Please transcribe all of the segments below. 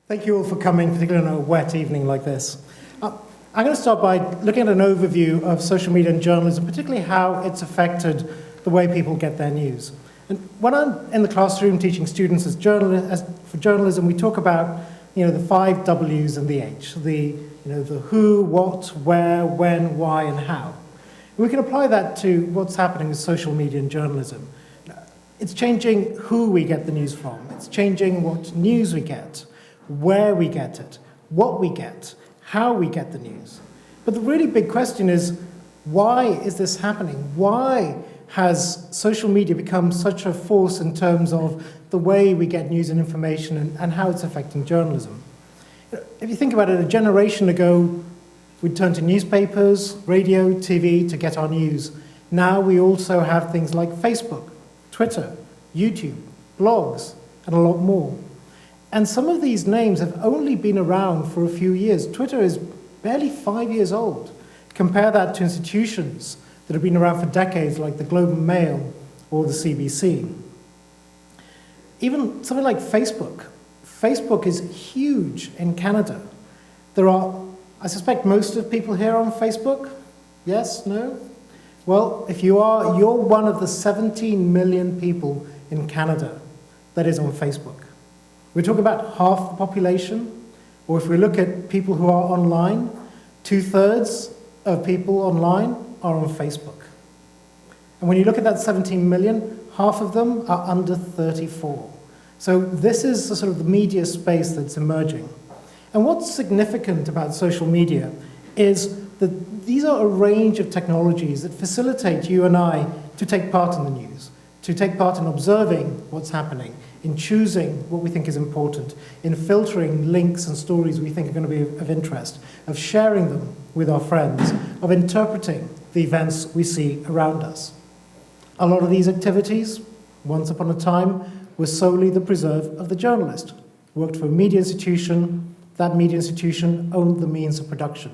Thank you all for coming, particularly on a wet evening like this. I'm going to start by looking at an overview of social media and journalism, particularly how it's affected the way people get their news. And when I'm in the classroom teaching students for journalism, we talk about the 5 W's and the H, the who, what, where, when, why, and how. And we can apply that to what's happening with social media and journalism. It's changing who we get the news from. It's changing what news we get, where we get it, what we get, how we get the news. But the really big question is, why is this happening? Why has social media become such a force in terms of the way we get news and information and how it's affecting journalism? If you think about it, a generation ago, we'd turn to newspapers, radio, TV to get our news. Now we also have things like Facebook, Twitter, YouTube, blogs, and a lot more. And some of these names have only been around for a few years. Twitter is barely 5 years old. Compare that to institutions that have been around for decades, like the Globe and Mail or the CBC. Even something like Facebook. Facebook is huge in Canada. I suspect most of people here are on Facebook? Yes? No? Well, if you are, you're one of the 17 million people in Canada that is on Facebook. We're talking about half the population, or if we look at people who are online, 2/3 of people online are on Facebook. And when you look at that 17 million, half of them are under 34. So this is the sort of the media space that's emerging. And what's significant about social media is that these are a range of technologies that facilitate you and I to take part in the news, to take part in observing what's happening, in choosing what we think is important, in filtering links and stories we think are going to be of interest, of sharing them with our friends, of interpreting the events we see around us. A lot of these activities, once upon a time, were solely the preserve of the journalist. Worked for a media institution, that media institution owned the means of production.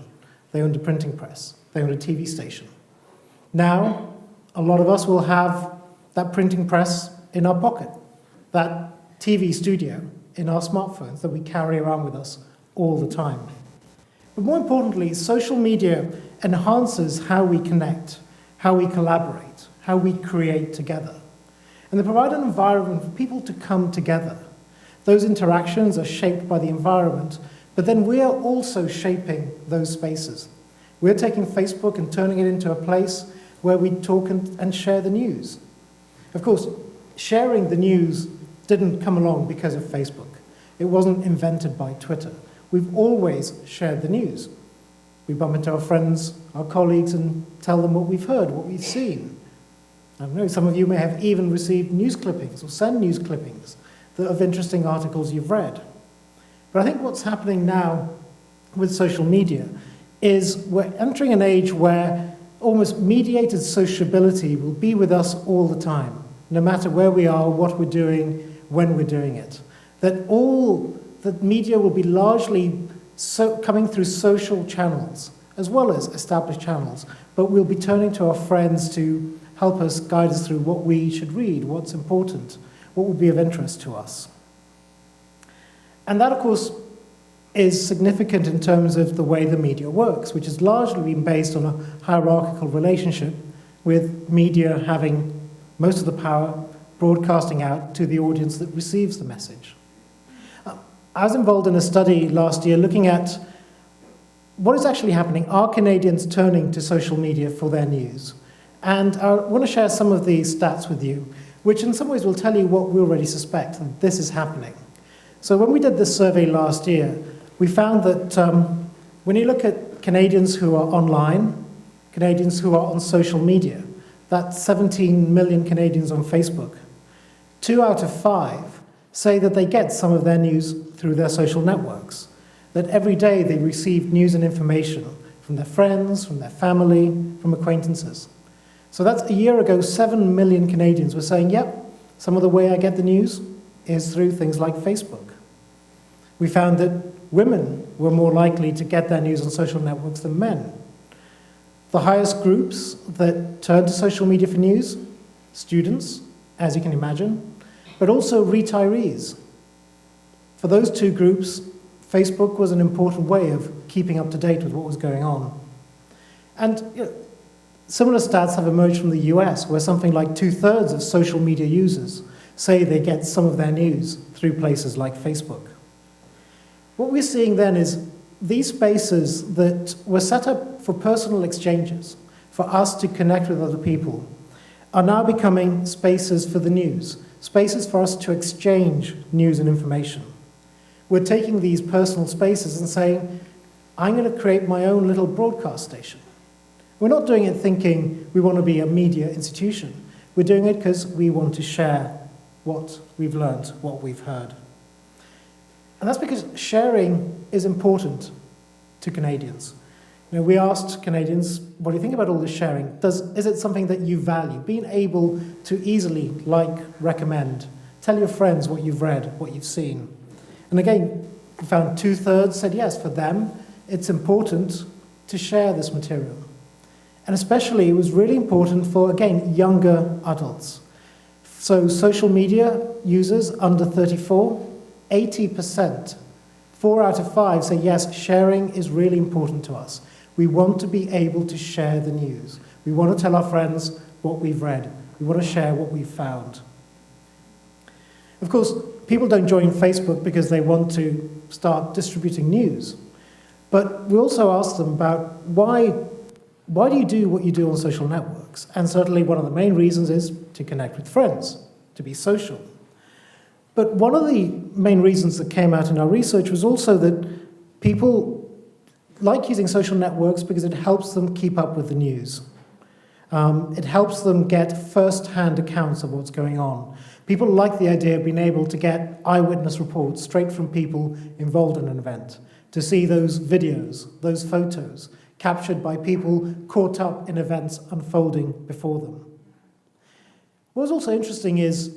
They owned a printing press, they owned a TV station. Now, a lot of us will have that printing press in our pocket, that TV studio in our smartphones that we carry around with us all the time. But more importantly, social media enhances how we connect, how we collaborate, how we create together. And they provide an environment for people to come together. Those interactions are shaped by the environment, but then we are also shaping those spaces. We're taking Facebook and turning it into a place where we talk and share the news. Of course, sharing the news didn't come along because of Facebook. It wasn't invented by Twitter. We've always shared the news. We bump into our friends, our colleagues, and tell them what we've heard, what we've seen. I don't know, some of you may have even received news clippings or send news clippings of interesting articles you've read. But I think what's happening now with social media is we're entering an age where almost mediated sociability will be with us all the time, no matter where we are, what we're doing, when we're doing it. That media will be largely coming through social channels, as well as established channels, but we'll be turning to our friends to help us, guide us through what we should read, what's important, what would be of interest to us. And that, of course, is significant in terms of the way the media works, which has largely been based on a hierarchical relationship, with media having most of the power, broadcasting out to the audience that receives the message. I was involved in a study last year looking at what is actually happening. Are Canadians turning to social media for their news? And I want to share some of the stats with you, which in some ways will tell you what we already suspect, that this is happening. So when we did this survey last year, we found that when you look at Canadians who are online, Canadians who are on social media, that's 17 million Canadians on Facebook, 2 out of 5 say that they get some of their news through their social networks, that every day they receive news and information from their friends, from their family, from acquaintances. So that's a year ago, 7 million Canadians were saying, yep, some of the way I get the news is through things like Facebook. We found that women were more likely to get their news on social networks than men. The highest groups that turn to social media for news, students, as you can imagine, but also retirees. For those two groups, Facebook was an important way of keeping up to date with what was going on. And similar stats have emerged from the US, where something like 2/3 of social media users say they get some of their news through places like Facebook. What we're seeing then is these spaces that were set up for personal exchanges, for us to connect with other people, are now becoming spaces for the news, spaces for us to exchange news and information. We're taking these personal spaces and saying, I'm going to create my own little broadcast station. We're not doing it thinking we want to be a media institution. We're doing it because we want to share what we've learned, what we've heard. And that's because sharing is important to Canadians. We asked Canadians, what do you think about all this sharing? Is it something that you value? Being able to easily like, recommend, tell your friends what you've read, what you've seen. And again, we found 2/3 said yes, for them, it's important to share this material. And especially, it was really important for, again, younger adults. So social media users under 34, 80%, 4 out of 5 say yes, sharing is really important to us. We want to be able to share the news. We want to tell our friends what we've read. We want to share what we've found. Of course, people don't join Facebook because they want to start distributing news. But we also ask them about why do you do what you do on social networks? And certainly one of the main reasons is to connect with friends, to be social. But one of the main reasons that came out in our research was also that people like using social networks because it helps them keep up with the news. It helps them get first-hand accounts of what's going on. People like the idea of being able to get eyewitness reports straight from people involved in an event, to see those videos, those photos, captured by people caught up in events unfolding before them. What's also interesting is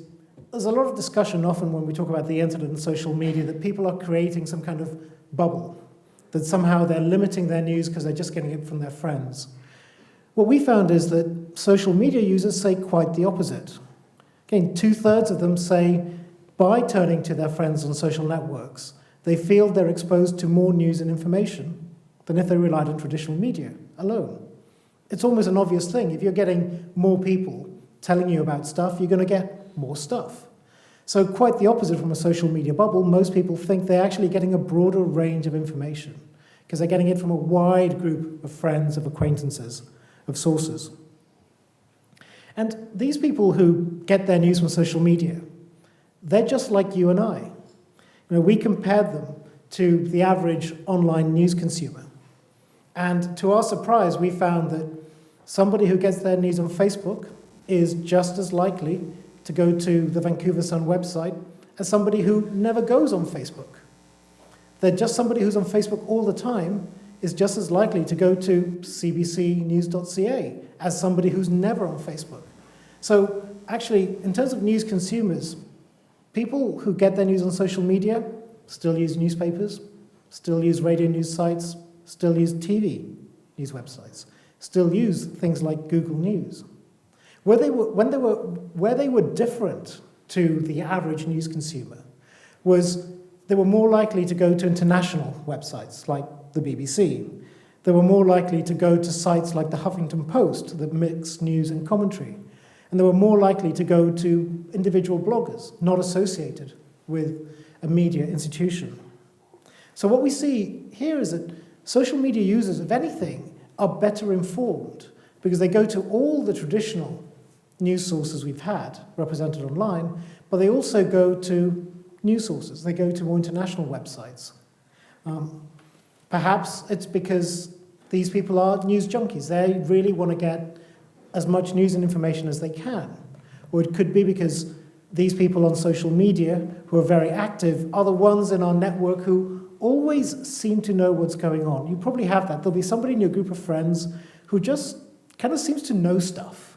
there's a lot of discussion often when we talk about the internet and social media that people are creating some kind of bubble, that somehow they're limiting their news because they're just getting it from their friends. What we found is that social media users say quite the opposite. Again, 2/3 of them say by turning to their friends on social networks, they feel they're exposed to more news and information than if they relied on traditional media alone. It's almost an obvious thing. If you're getting more people telling you about stuff, you're going to get more stuff. So quite the opposite from a social media bubble. Most people think they're actually getting a broader range of information because they're getting it from a wide group of friends, of acquaintances, of sources. And these people who get their news from social media, they're just like you and I. We compared them to the average online news consumer. And to our surprise, we found that somebody who gets their news on Facebook is just as likely to go to the Vancouver Sun website as somebody who never goes on Facebook. That just somebody who's on Facebook all the time is just as likely to go to cbcnews.ca as somebody who's never on Facebook. So actually, in terms of news consumers, people who get their news on social media still use newspapers, still use radio news sites, still use TV news websites, still use things like Google News. Where they were different to the average news consumer was they were more likely to go to international websites like the BBC. They were more likely to go to sites like the Huffington Post that mix news and commentary. And they were more likely to go to individual bloggers not associated with a media institution. So what we see here is that social media users, if anything, are better informed because they go to all the traditional news sources we've had represented online, but they also go to news sources. They go to more international websites. Perhaps it's because these people are news junkies. They really want to get as much news and information as they can. Or it could be because these people on social media who are very active are the ones in our network who always seem to know what's going on. You probably have that. There'll be somebody in your group of friends who just kind of seems to know stuff.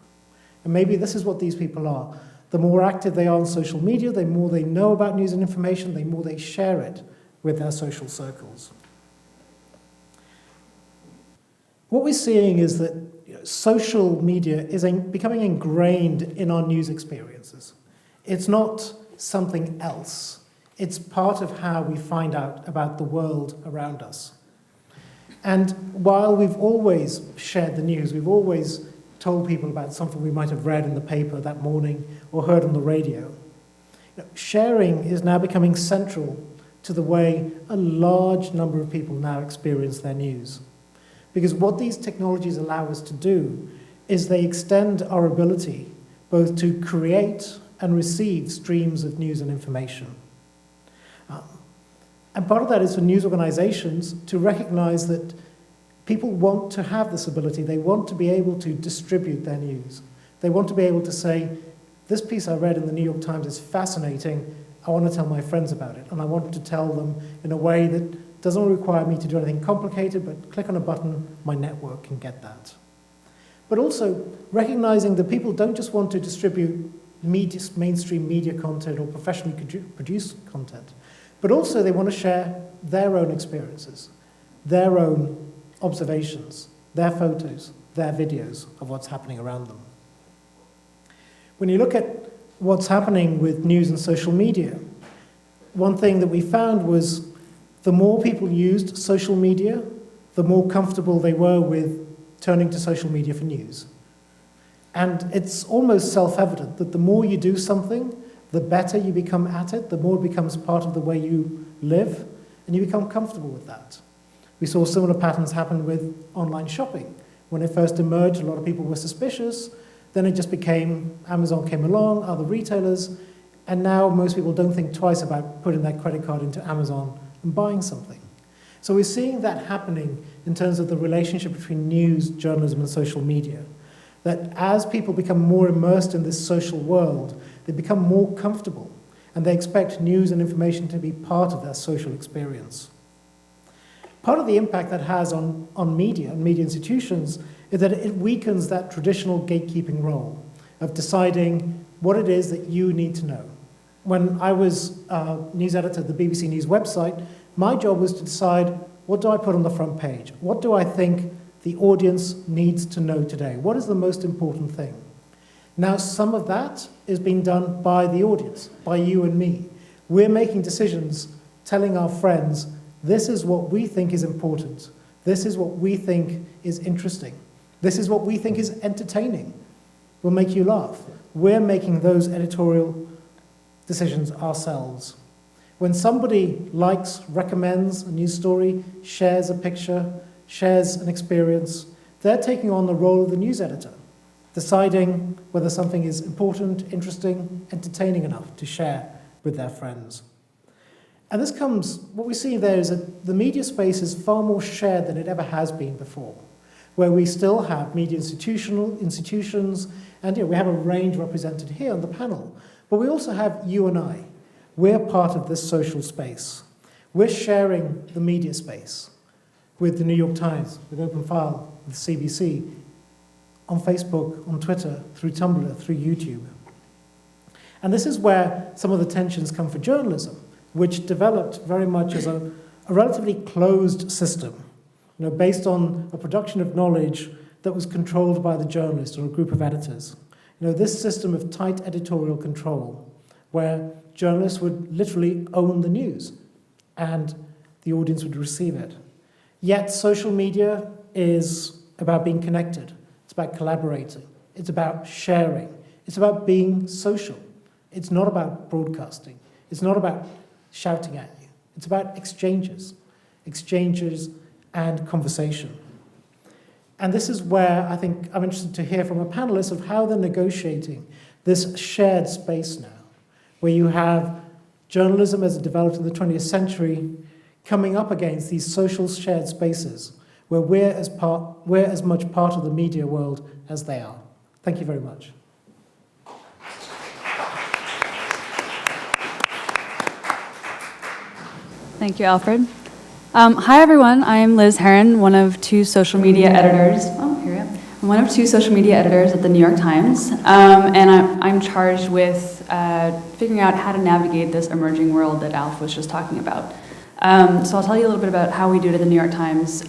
And maybe this is what these people are. The more active they are on social media, the more they know about news and information, the more they share it with their social circles. What we're seeing is that social media is becoming ingrained in our news experiences. It's not something else. It's part of how we find out about the world around us. And while we've always shared the news, we've always told people about something we might have read in the paper that morning or heard on the radio, sharing is now becoming central to the way a large number of people now experience their news. Because what these technologies allow us to do is they extend our ability both to create and receive streams of news and information. And part of that is for news organizations to recognize that people want to have this ability. They want to be able to distribute their news. They want to be able to say, this piece I read in the New York Times is fascinating. I want to tell my friends about it. And I want to tell them in a way that doesn't require me to do anything complicated, but click on a button, my network can get that. But also recognizing that people don't just want to distribute mainstream media content or professionally produced content, but also they want to share their own experiences, their own observations, their photos, their videos of what's happening around them. When you look at what's happening with news and social media, one thing that we found was the more people used social media, the more comfortable they were with turning to social media for news. And it's almost self-evident that the more you do something, the better you become at it, the more it becomes part of the way you live, and you become comfortable with that. We saw similar patterns happen with online shopping. When it first emerged, a lot of people were suspicious. Then it just became, Amazon came along, other retailers, and now most people don't think twice about putting their credit card into Amazon and buying something. So we're seeing that happening in terms of the relationship between news, journalism, and social media. That as people become more immersed in this social world, they become more comfortable, and they expect news and information to be part of their social experience. Part of the impact that has on media and media institutions is that it weakens that traditional gatekeeping role of deciding what it is that you need to know. When I was news editor at the BBC News website, my job was to decide, what do I put on the front page? What do I think the audience needs to know today? What is the most important thing? Now, some of that is being done by the audience, by you and me. We're making decisions, telling our friends, this is what we think is important. This is what we think is interesting. This is what we think is entertaining. Will make you laugh. We're making those editorial decisions ourselves. When somebody likes, recommends a news story, shares a picture, shares an experience, they're taking on the role of the news editor, deciding whether something is important, interesting, entertaining enough to share with their friends. And this comes, what we see there is that the media space is far more shared than it ever has been before, where we still have media institutions, and we have a range represented here on the panel, but we also have you and I. We're part of this social space. We're sharing the media space with the New York Times, with OpenFile, with CBC, on Facebook, on Twitter, through Tumblr, through YouTube. And this is where some of the tensions come for journalism, which developed very much as a relatively closed system, based on a production of knowledge that was controlled by the journalist or a group of editors. This system of tight editorial control, where journalists would literally own the news, and the audience would receive it. Yet social media is about being connected. It's about collaborating. It's about sharing. It's about being social. It's not about broadcasting. It's not about shouting at you. It's about exchanges and conversation. And this is where I think I'm interested to hear from a panelist of how they're negotiating this shared space now, where you have journalism as it developed in the 20th century coming up against these social shared spaces where we're as much part of the media world as they are. Thank you very much. Thank you, Alfred. Hi, everyone. I'm Liz Heron, one of two social media editors. Oh, here we are. I'm one of two social media editors at the New York Times, and I'm charged with figuring out how to navigate this emerging world that Alf was just talking about. So I'll tell you a little bit about how we do it at the New York Times.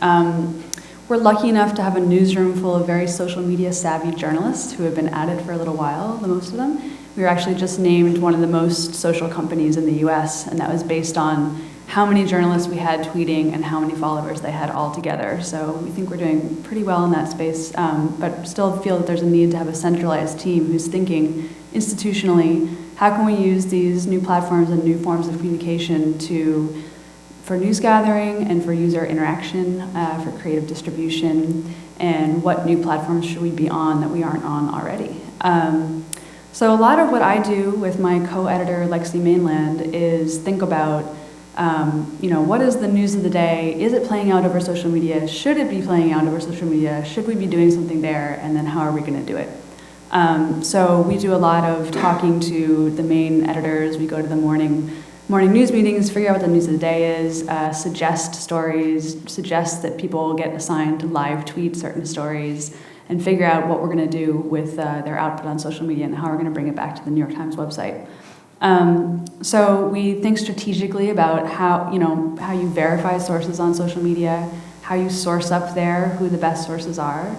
We're lucky enough to have a newsroom full of very social media savvy journalists who have been at it for a little while, the most of them. We were actually just named one of the most social companies in the US, and that was based on how many journalists we had tweeting and how many followers they had all together. So we think we're doing pretty well in that space, but still feel that there's a need to have a centralized team who's thinking institutionally, how can we use these new platforms and new forms of communication for news gathering and for user interaction, for creative distribution, and what new platforms should we be on that we aren't on already. So a lot of what I do with my co-editor Lexi Mainland is think about what is the news of the day? Is it playing out over social media? Should it be playing out over social media? Should we be doing something there? And then how are we going to do it? So we do a lot of talking to the main editors. We go to the morning news meetings, figure out what the news of the day is, suggest stories, suggest that people get assigned to live tweet certain stories, and figure out what we're going to do with their output on social media and how we're going to bring it back to the New York Times website. So we think strategically about how you verify sources on social media, how you source up there, who the best sources are.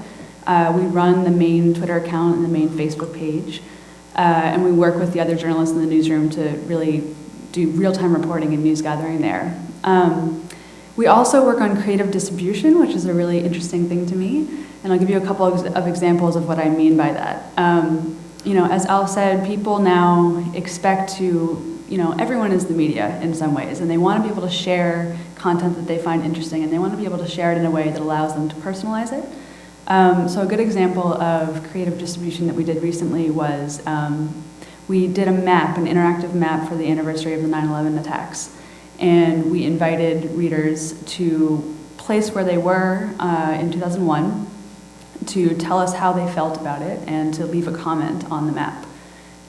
We run the main Twitter account and the main Facebook page, and we work with the other journalists in the newsroom to really do real-time reporting and news gathering there. We also work on creative distribution, which is a really interesting thing to me, and I'll give you a couple of examples of what I mean by that. As Al said, people now expect everyone is the media in some ways, and they want to be able to share content that they find interesting, and they want to be able to share it in a way that allows them to personalize it. So a good example of creative distribution that we did recently was we did an interactive map for the anniversary of the 9/11 attacks, and we invited readers to place where they were in 2001, to tell us how they felt about it, and to leave a comment on the map.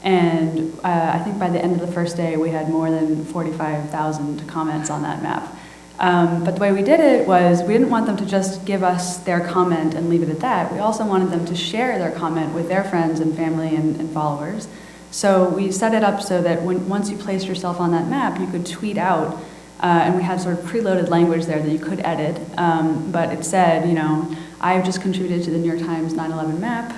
And I think by the end of the first day, we had more than 45,000 comments on that map. But the way we did it was we didn't want them to just give us their comment and leave it at that. We also wanted them to share their comment with their friends and family and followers. So we set it up so that once you placed yourself on that map, you could tweet out, and we had sort of preloaded language there that you could edit, but it said, I've just contributed to the New York Times 9/11 map.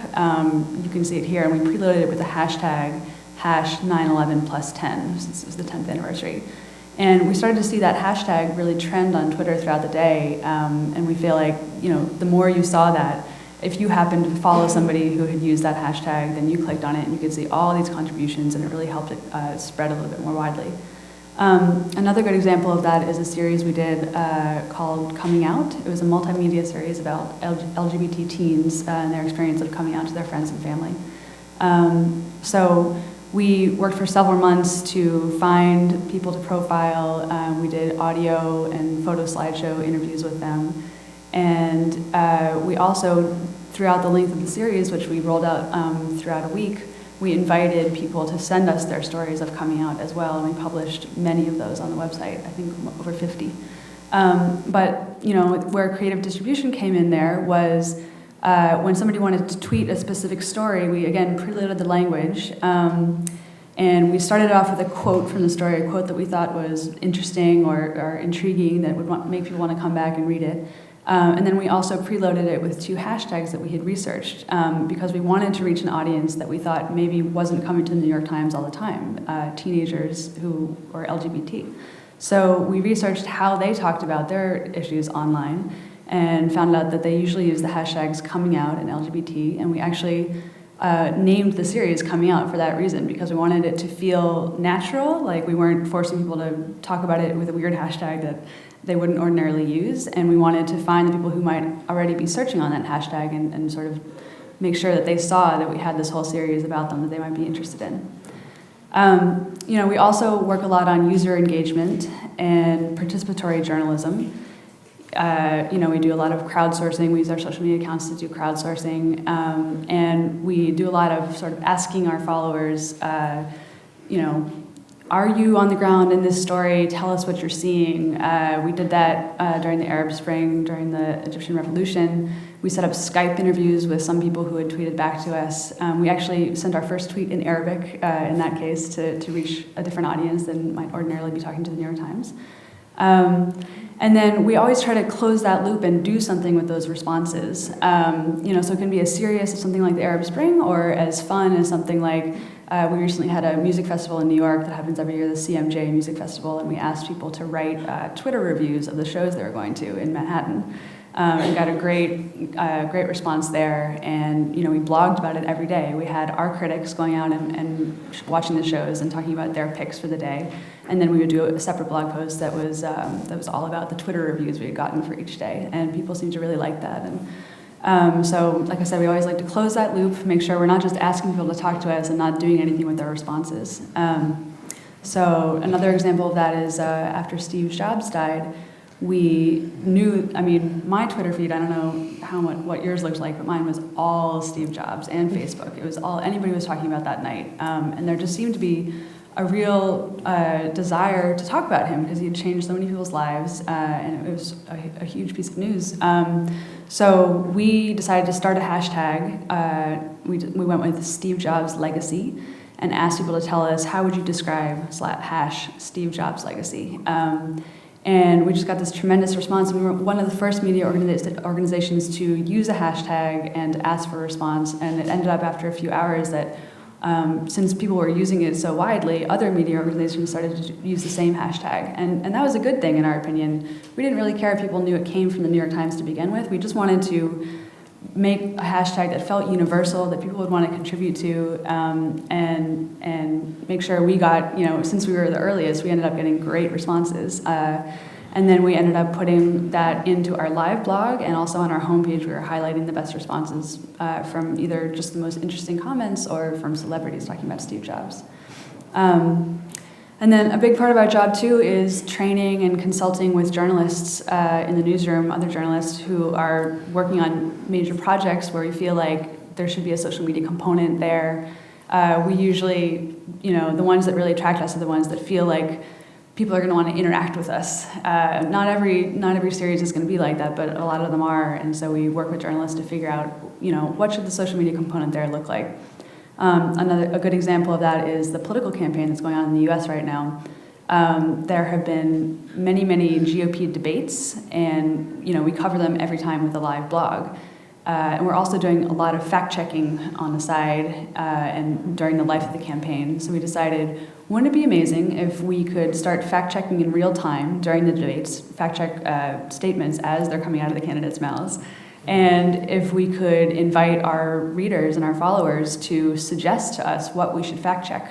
You can see it here, and we preloaded it with the hashtag #9/11+10, since it was the 10th anniversary. And we started to see that hashtag really trend on Twitter throughout the day, and we feel like, the more you saw that, if you happened to follow somebody who had used that hashtag, then you clicked on it and you could see all these contributions, and it really helped it spread a little bit more widely. Another good example of that is a series we did called Coming Out. It was a multimedia series about LGBT teens and their experience of coming out to their friends and family. So we worked for several months to find people to profile. We did audio and photo slideshow interviews with them. And we also, throughout the length of the series, which we rolled out throughout a week, we invited people to send us their stories of coming out as well, and we published many of those on the website, I think over 50. But where creative distribution came in there was when somebody wanted to tweet a specific story, we again preloaded the language, and we started off with a quote from the story, a quote that we thought was interesting or intriguing that would make people want to come back and read it. And then we also preloaded it with 2 hashtags that we had researched because we wanted to reach an audience that we thought maybe wasn't coming to the New York Times all the time, teenagers who were LGBT. So we researched how they talked about their issues online and found out that they usually use the hashtags coming out and LGBT, and we actually named the series Coming Out for that reason, because we wanted it to feel natural, like we weren't forcing people to talk about it with a weird hashtag that they wouldn't ordinarily use, and we wanted to find the people who might already be searching on that hashtag and sort of make sure that they saw that we had this whole series about them that they might be interested in. We also work a lot on user engagement and participatory journalism. We do a lot of crowdsourcing. We use our social media accounts to do crowdsourcing, and we do a lot of sort of asking our followers, are you on the ground in this story? Tell us what you're seeing. We did that during the Arab Spring, during the Egyptian Revolution. We set up Skype interviews with some people who had tweeted back to us. We actually sent our first tweet in Arabic, in that case, to reach a different audience than might ordinarily be talking to the New York Times. And then we always try to close that loop and do something with those responses. So it can be as serious as something like the Arab Spring, or as fun as something like We recently had a music festival in New York that happens every year, the CMJ Music Festival, and we asked people to write Twitter reviews of the shows they were going to in Manhattan. And got a great response there, and we blogged about it every day. We had our critics going out and watching the shows and talking about their picks for the day, and then we would do a separate blog post that was all about the Twitter reviews we had gotten for each day, and people seemed to really like that. And so, like I said, we always like to close that loop, make sure we're not just asking people to talk to us and not doing anything with their responses. So another example of that is after Steve Jobs died, we knew, my Twitter feed, I don't know what yours looked like, but mine was all Steve Jobs and Facebook. It was all anybody was talking about that night. And there just seemed to be a real desire to talk about him because he had changed so many people's lives, and it was a huge piece of news. So we decided to start a hashtag. We went with Steve Jobs Legacy and asked people to tell us, how would you describe # Steve Jobs Legacy? And we just got this tremendous response. We were one of the first media organizations to use a hashtag and ask for a response. And it ended up after a few hours that since people were using it so widely, other media organizations started to use the same hashtag. And that was a good thing in our opinion. We didn't really care if people knew it came from the New York Times to begin with. We just wanted to make a hashtag that felt universal, that people would want to contribute to, and make sure we got, since we were the earliest, we ended up getting great responses. And then we ended up putting that into our live blog, and also on our homepage we were highlighting the best responses from either just the most interesting comments or from celebrities talking about Steve Jobs. And then a big part of our job too is training and consulting with journalists in the newsroom, other journalists who are working on major projects where we feel like there should be a social media component there. We usually, the ones that really attract us are the ones that feel like people are going to want to interact with us. Not every series is going to be like that, but a lot of them are, and so we work with journalists to figure out, what should the social media component there look like. A good example of that is the political campaign that's going on in the U.S. right now. There have been many GOP debates, and we cover them every time with a live blog. And we're also doing a lot of fact-checking on the side and during the life of the campaign. So we decided, wouldn't it be amazing if we could start fact-checking in real time during the debates, fact-check statements as they're coming out of the candidates' mouths, and if we could invite our readers and our followers to suggest to us what we should fact-check.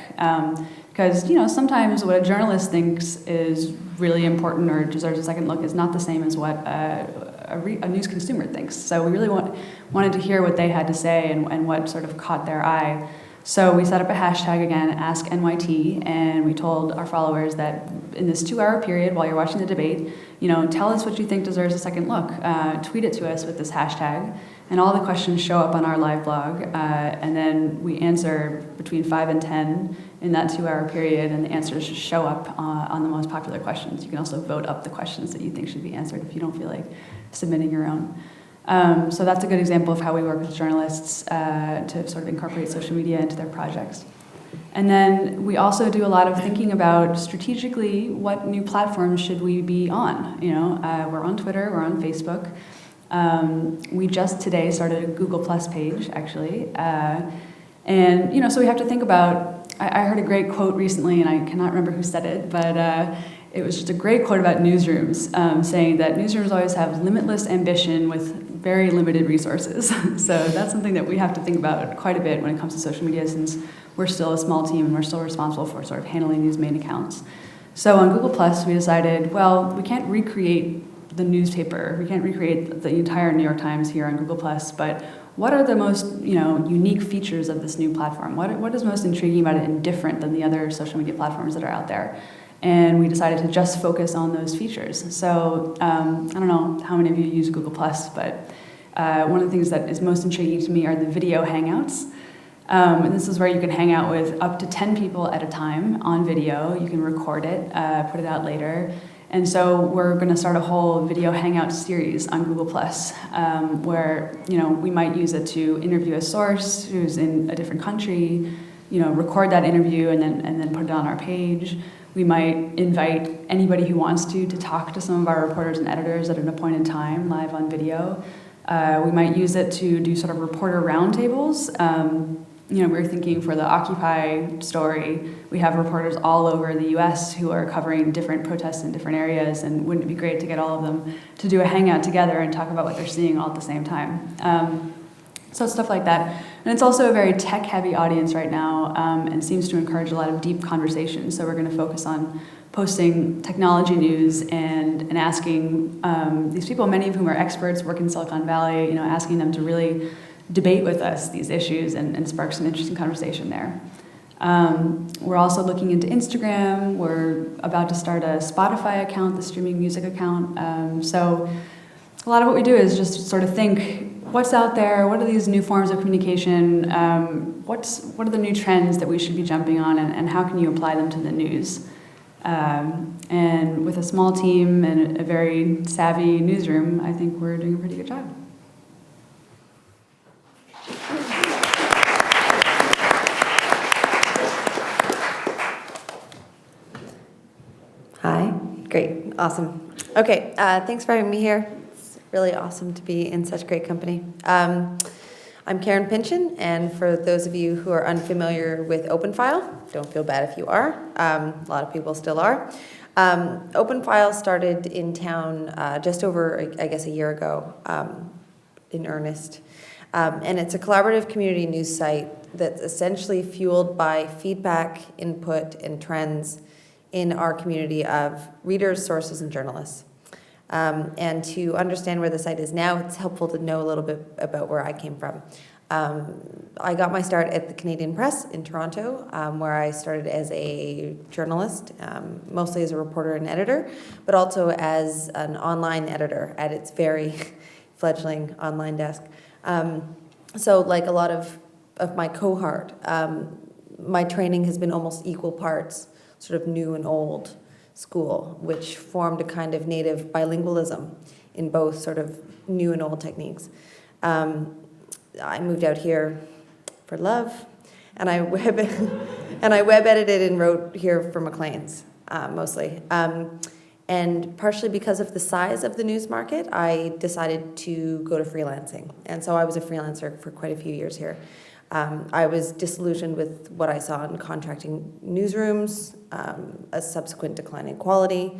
Because sometimes what a journalist thinks is really important or deserves a second look is not the same as what a news consumer thinks. So we really wanted to hear what they had to say and what sort of caught their eye. So we set up a hashtag again, AskNYT, and we told our followers that in this 2-hour period while you're watching the debate, tell us what you think deserves a second look. Tweet it to us with this hashtag, and all the questions show up on our live blog, and then we answer between 5 and 10 in that 2-hour period, and the answers just show up on the most popular questions. You can also vote up the questions that you think should be answered if you don't feel like submitting your own. So that's a good example of how we work with journalists to sort of incorporate social media into their projects. And then we also do a lot of thinking about strategically what new platforms should we be on. We're on Twitter, we're on Facebook. We just today started a Google Plus page, actually. And so we have to think about, I heard a great quote recently, and I cannot remember who said it, but it was just a great quote about newsrooms, saying that newsrooms always have limitless ambition with very limited resources. So that's something that we have to think about quite a bit when it comes to social media, since we're still a small team and we're still responsible for sort of handling these main accounts. So on Google Plus, we decided, well, we can't recreate the newspaper, we can't recreate the entire New York Times here on Google Plus, but what are the most unique features of this new platform? What is most intriguing about it and different than the other social media platforms that are out there? And we decided to just focus on those features. So I don't know how many of you use Google Plus, but one of the things that is most intriguing to me are the video hangouts. And this is where you can hang out with up to 10 people at a time on video. You can record it, put it out later. And so we're going to start a whole video hangout series on Google Plus, where we might use it to interview a source who's in a different country, record that interview and then put it on our page. We might invite anybody who wants to talk to some of our reporters and editors at an appointed time, live on video. We might use it to do sort of reporter roundtables. we're thinking for the Occupy story, we have reporters all over the US who are covering different protests in different areas, and wouldn't it be great to get all of them to do a hangout together and talk about what they're seeing all at the same time? So stuff like that. And it's also a very tech-heavy audience right now, and seems to encourage a lot of deep conversation. So we're going to focus on posting technology news and asking these people, many of whom are experts, work in Silicon Valley, asking them to really debate with us these issues and spark some interesting conversation there. We're also looking into Instagram. We're about to start a Spotify account, the streaming music account. So a lot of what we do is just sort of think, what's out there? What are these new forms of communication? What are the new trends that we should be jumping on, and how can you apply them to the news? And with a small team and a very savvy newsroom, I think we're doing a pretty good job. Hi, great, awesome. Okay, thanks for having me here. It's really awesome to be in such great company. I'm Karen Pynchon, and for those of you who are unfamiliar with OpenFile, don't feel bad if you are. A lot of people still are. OpenFile started in town just over, I guess, a year ago in earnest. And it's a collaborative community news site that's essentially fueled by feedback, input, and trends in our community of readers, sources, and journalists. And to understand where the site is now, it's helpful to know a little bit about where I came from. I got my start at the Canadian Press in Toronto, where I started as a journalist, mostly as a reporter and editor, but also as an online editor at its very fledgling online desk. So like a lot of my cohort, my training has been almost equal parts sort of new and old school, which formed a kind of native bilingualism in both sort of new and old techniques. I moved out here for love, and I web edited and wrote here for Maclean's mostly. And partially because of the size of the news market, I decided to go to freelancing, and so I was a freelancer for quite a few years here. I was disillusioned with what I saw in contracting newsrooms, a subsequent decline in quality,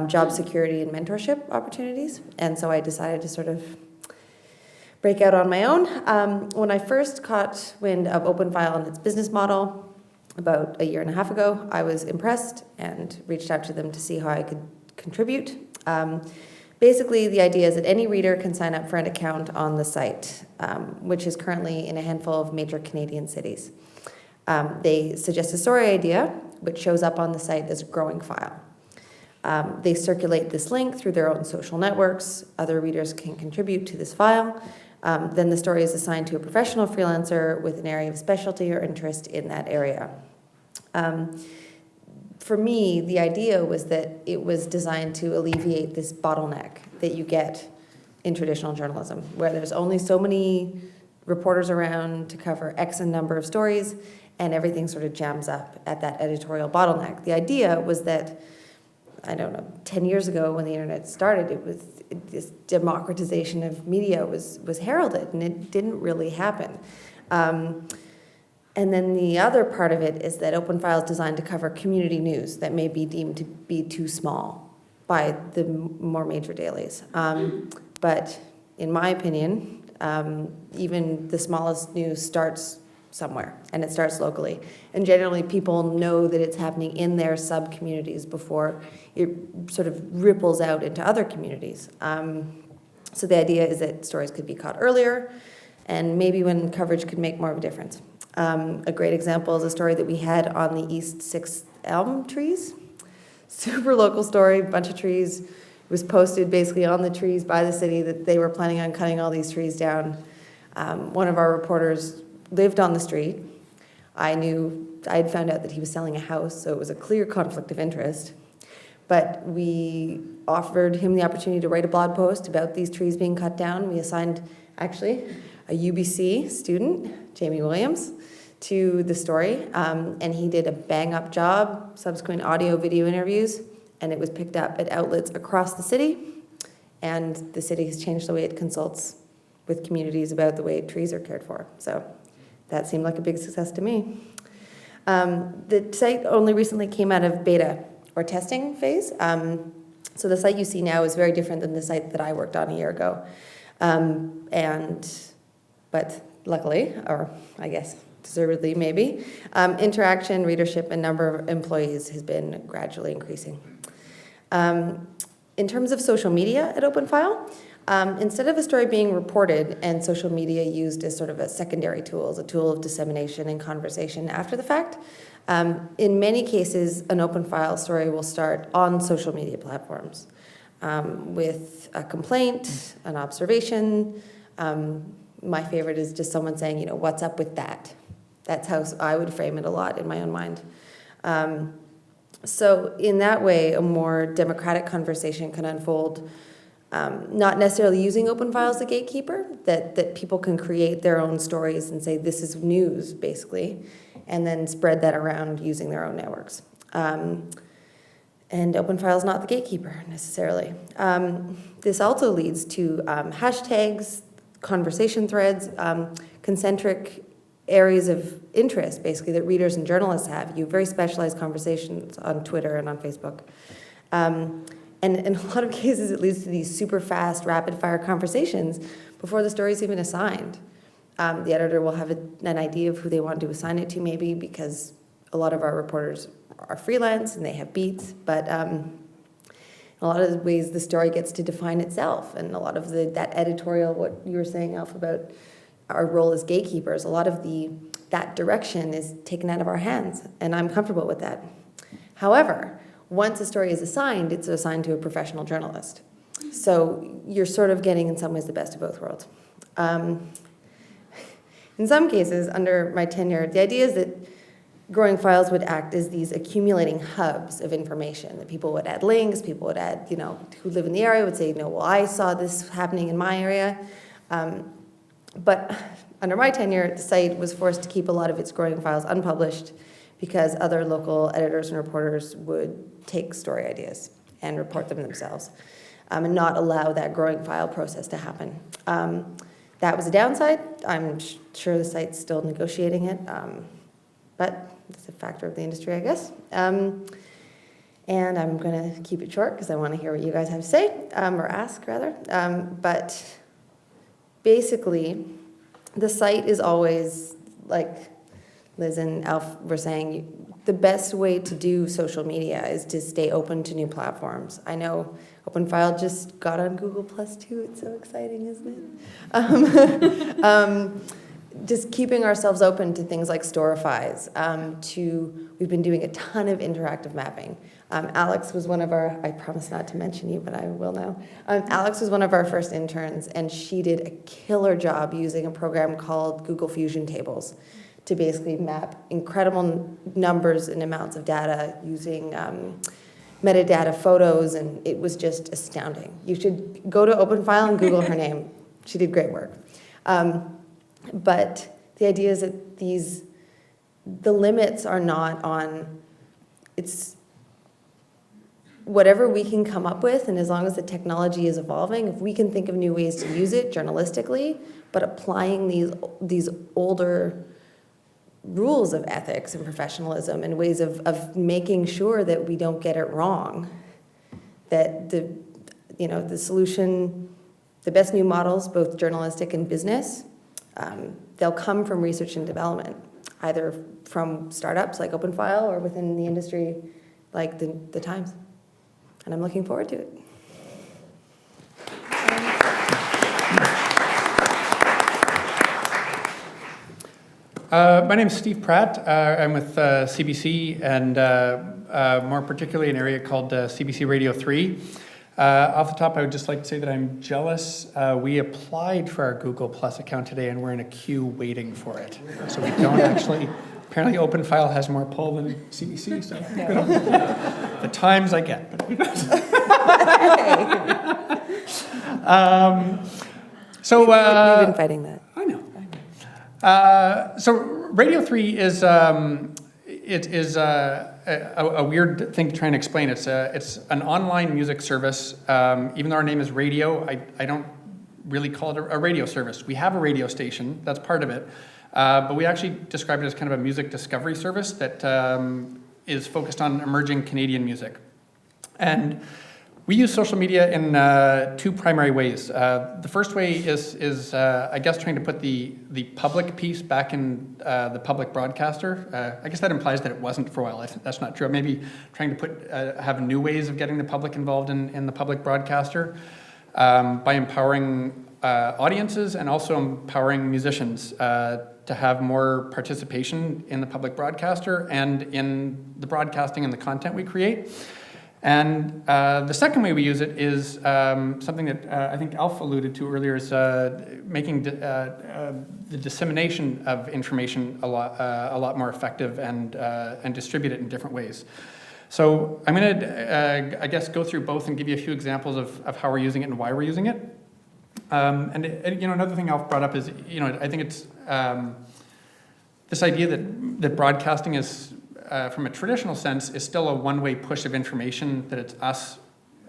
job security and mentorship opportunities, and so I decided to sort of break out on my own. When I first caught wind of OpenFile and its business model about a year and a half ago, I was impressed and reached out to them to see how I could contribute. Basically, the idea is that any reader can sign up for an account on the site, which is currently in a handful of major Canadian cities. They suggest a story idea, which shows up on the site as a growing file. They circulate this link through their own social networks. Other readers can contribute to this file. Then the story is assigned to a professional freelancer with an area of specialty or interest in that area. For me, the idea was that it was designed to alleviate this bottleneck that you get in traditional journalism, where there's only so many reporters around to cover X number of stories, and everything sort of jams up at that editorial bottleneck. The idea was that, 10 years ago when the internet started, it was this democratization of media was heralded, and it didn't really happen. And then the other part of it is that OpenFile is designed to cover community news that may be deemed to be too small by the more major dailies. But in my opinion, even the smallest news starts somewhere, and it starts locally. And generally people know that it's happening in their sub-communities before it sort of ripples out into other communities. So the idea is that stories could be caught earlier, and maybe when coverage could make more of a difference. A great example is a story that we had on the East 6th elm trees. Super local story, bunch of trees. It was posted basically on the trees by the city that they were planning on cutting all these trees down. One of our reporters lived on the street. I had found out that he was selling a house, so it was a clear conflict of interest. But we offered him the opportunity to write a blog post about these trees being cut down. We assigned, actually, a UBC student, Jamie Williams, to the story, and he did a bang-up job, subsequent audio, video interviews, and it was picked up at outlets across the city, and the city has changed the way it consults with communities about the way trees are cared for. So That seemed like a big success to me. The site only recently came out of beta or testing phase. So the site you see now is very different than the site that I worked on a year ago. But luckily, or I guess deservedly maybe, interaction, readership, and number of employees has been gradually increasing. In terms of social media at OpenFile, instead of a story being reported and social media used as sort of a secondary tool, as a tool of dissemination and conversation after the fact, in many cases, an OpenFile story will start on social media platforms with a complaint, an observation. My favorite is just someone saying, what's up with that? That's how I would frame it a lot in my own mind. So in that way, a more democratic conversation can unfold, not necessarily using OpenFile as a gatekeeper, that people can create their own stories and say, this is news, basically, and then spread that around using their own networks. And OpenFile is not the gatekeeper, necessarily. This also leads to hashtags, conversation threads, concentric areas of interest, basically, that readers and journalists have. You have very specialized conversations on Twitter and on Facebook. And in a lot of cases, it leads to these super fast, rapid-fire conversations before the story is even assigned. The editor will have an idea of who they want to assign it to, maybe, because a lot of our reporters are freelance and they have beats, but in a lot of the ways the story gets to define itself, and a lot of that editorial, what you were saying, Alf, about our role as gatekeepers, a lot of that direction is taken out of our hands, and I'm comfortable with that. However, once a story is assigned, it's assigned to a professional journalist. So you're sort of getting, in some ways, the best of both worlds. In some cases, under my tenure, the idea is that growing files would act as these accumulating hubs of information, that people would add links, people would add, who live in the area would say, well, I saw this happening in my area. But under my tenure, the site was forced to keep a lot of its growing files unpublished because other local editors and reporters would take story ideas and report them themselves, and not allow that growing file process to happen. That was a downside. I'm sure the site's still negotiating it, but it's a factor of the industry, I guess. And I'm going to keep it short because I want to hear what you guys have to say, or ask, rather. But basically, the site is always, like Liz and Alf were saying, the best way to do social media is to stay open to new platforms. I know OpenFile just got on Google Plus too. It's so exciting, isn't it? Just keeping ourselves open to things like Storifys. We've been doing a ton of interactive mapping. Alex was one of our, I promise not to mention you, but I will now. Alex was one of our first interns, and she did a killer job using a program called Google Fusion Tables to basically map incredible numbers and amounts of data using metadata photos, and it was just astounding. You should go to OpenFile and Google her name. She did great work. But the idea is that the limits are not on, it's whatever we can come up with, and as long as the technology is evolving, if we can think of new ways to use it journalistically, but applying these older rules of ethics and professionalism and ways of making sure that we don't get it wrong, that the solution, the best new models, both journalistic and business, they'll come from research and development, either from startups like OpenFile or within the industry like the Times. And I'm looking forward to it. My name is Steve Pratt. I'm with CBC, and more particularly an area called CBC Radio 3. Off the top, I would just like to say that I'm jealous. We applied for our Google Plus account today, and we're in a queue waiting for it. So we don't actually, apparently OpenFile has more pull than CBC, so the times I get. So we've been fighting that. I know. So Radio 3 is a weird thing to try and explain. It's an online music service. Even though our name is radio, I don't really call it a radio service. We have a radio station. That's part of it. But we actually describe it as kind of a music discovery service that is focused on emerging Canadian music. And we use social media in two primary ways. The first way is I guess, trying to put the public piece back in the public broadcaster. I guess that implies that it wasn't for a while. I think that's not true. Maybe trying to have new ways of getting the public involved in the public broadcaster by empowering audiences and also empowering musicians to have more participation in the public broadcaster and in the broadcasting and the content we create. And the second way we use it is something that I think Alf alluded to earlier, is making the dissemination of information a lot more effective and distribute it in different ways. So I'm going to, I guess, go through both and give you a few examples of how we're using it and why we're using it. Another thing Alf brought up is, I think it's this idea that broadcasting is, from a traditional sense, is still a one-way push of information, that it's us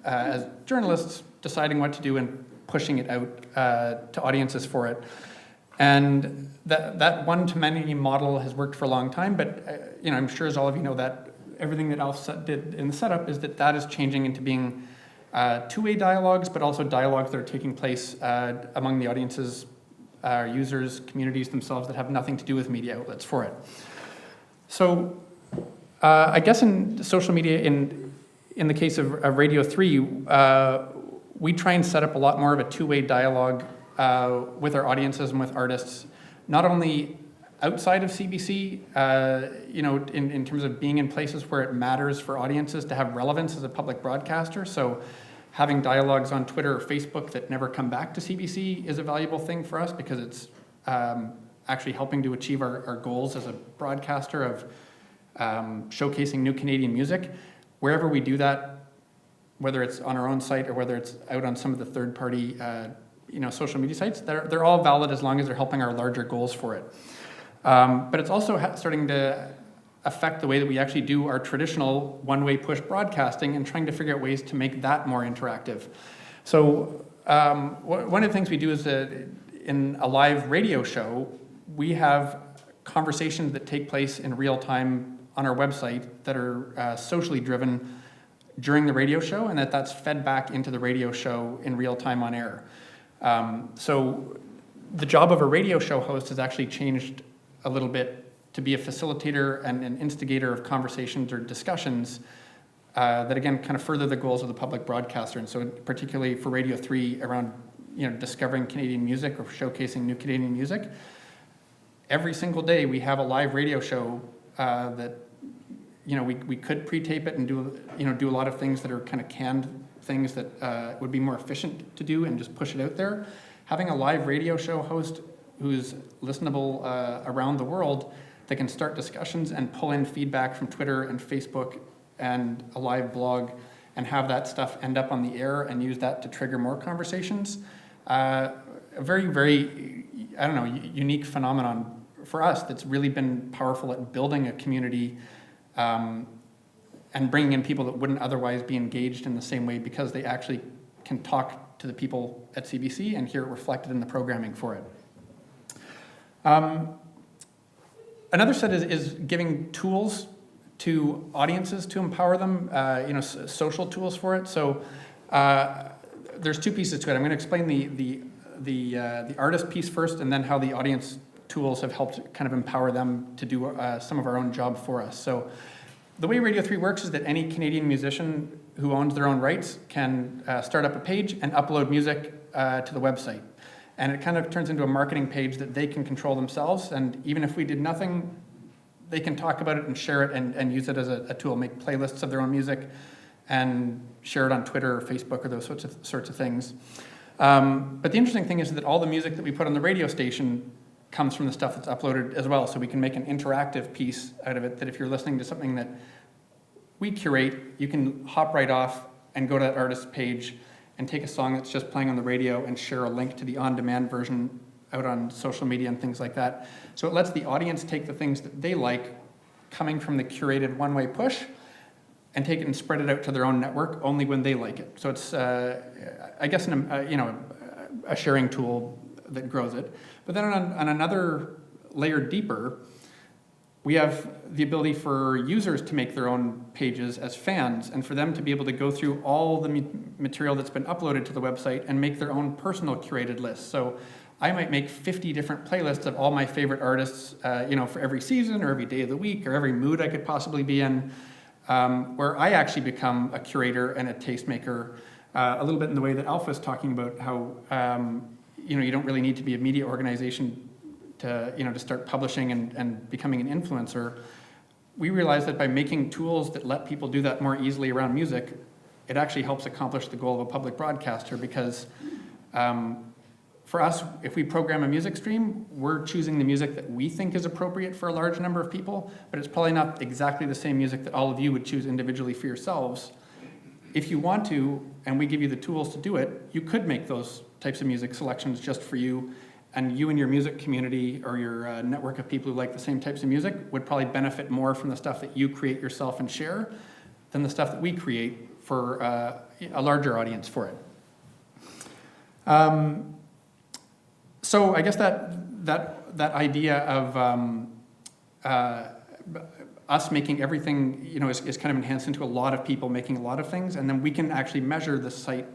as journalists deciding what to do and pushing it out to audiences for it. And that one-to-many model has worked for a long time, but I'm sure, as all of you know, that everything that Alf did in the setup is that is changing into being two-way dialogues, but also dialogues that are taking place among the audiences, users, communities themselves that have nothing to do with media outlets for it. So I guess in social media, in the case of Radio 3, we try and set up a lot more of a two-way dialogue with our audiences and with artists, not only outside of CBC, in terms of being in places where it matters for audiences to have relevance as a public broadcaster. So having dialogues on Twitter or Facebook that never come back to CBC is a valuable thing for us, because it's actually helping to achieve our goals as a broadcaster of showcasing new Canadian music. Wherever we do that, whether it's on our own site or whether it's out on some of the third-party social media sites, they're all valid as long as they're helping our larger goals for it. But it's also starting to affect the way that we actually do our traditional one-way push broadcasting, and trying to figure out ways to make that more interactive. So one of the things we do is that in a live radio show, we have conversations that take place in real time on our website that are socially driven during the radio show, and that's fed back into the radio show in real time on air. So the job of a radio show host has actually changed a little bit to be a facilitator and an instigator of conversations or discussions that, again, kind of further the goals of the public broadcaster. And so particularly for Radio 3 around discovering Canadian music or showcasing new Canadian music, every single day we have a live radio show that we could pre-tape it and do a lot of things that are kind of canned things that would be more efficient to do and just push it out there. Having a live radio show host who's listenable around the world, that can start discussions and pull in feedback from Twitter and Facebook and a live blog, and have that stuff end up on the air and use that to trigger more conversations. A very, very, unique phenomenon for us that's really been powerful at building a community and bringing in people that wouldn't otherwise be engaged in the same way, because they actually can talk to the people at CBC and hear it reflected in the programming for it. Another set is giving tools to audiences to empower them, social tools for it. So there's two pieces to it. I'm going to explain the artist piece first, and then how the audience tools have helped kind of empower them to do some of our own job for us. So the way Radio 3 works is that any Canadian musician who owns their own rights can start up a page and upload music to the website. And it kind of turns into a marketing page that they can control themselves. And even if we did nothing, they can talk about it and share it and use it as a tool, make playlists of their own music and share it on Twitter or Facebook or those sorts of things. But the interesting thing is that all the music that we put on the radio station comes from the stuff that's uploaded as well. So we can make an interactive piece out of it, that if you're listening to something that we curate, you can hop right off and go to that artist's page and take a song that's just playing on the radio and share a link to the on-demand version out on social media and things like that. So it lets the audience take the things that they like coming from the curated one-way push and take it and spread it out to their own network only when they like it. So it's, I guess, a sharing tool that grows it. But then on another layer deeper, we have the ability for users to make their own pages as fans and for them to be able to go through all the material that's been uploaded to the website and make their own personal curated lists. So I might make 50 different playlists of all my favorite artists, for every season or every day of the week or every mood I could possibly be in, where I actually become a curator and a tastemaker, a little bit in the way that Alpha is talking about how, you don't really need to be a media organization to start publishing and becoming an influencer. We realized that by making tools that let people do that more easily around music, it actually helps accomplish the goal of a public broadcaster because for us, if we program a music stream, we're choosing the music that we think is appropriate for a large number of people, but it's probably not exactly the same music that all of you would choose individually for yourselves. If you want to, and we give you the tools to do it, you could make those types of music selections just for you, and you and your music community or your network of people who like the same types of music would probably benefit more from the stuff that you create yourself and share than the stuff that we create for a larger audience for it. So I guess that idea of us making everything, is kind of enhanced into a lot of people making a lot of things, and then we can actually measure the site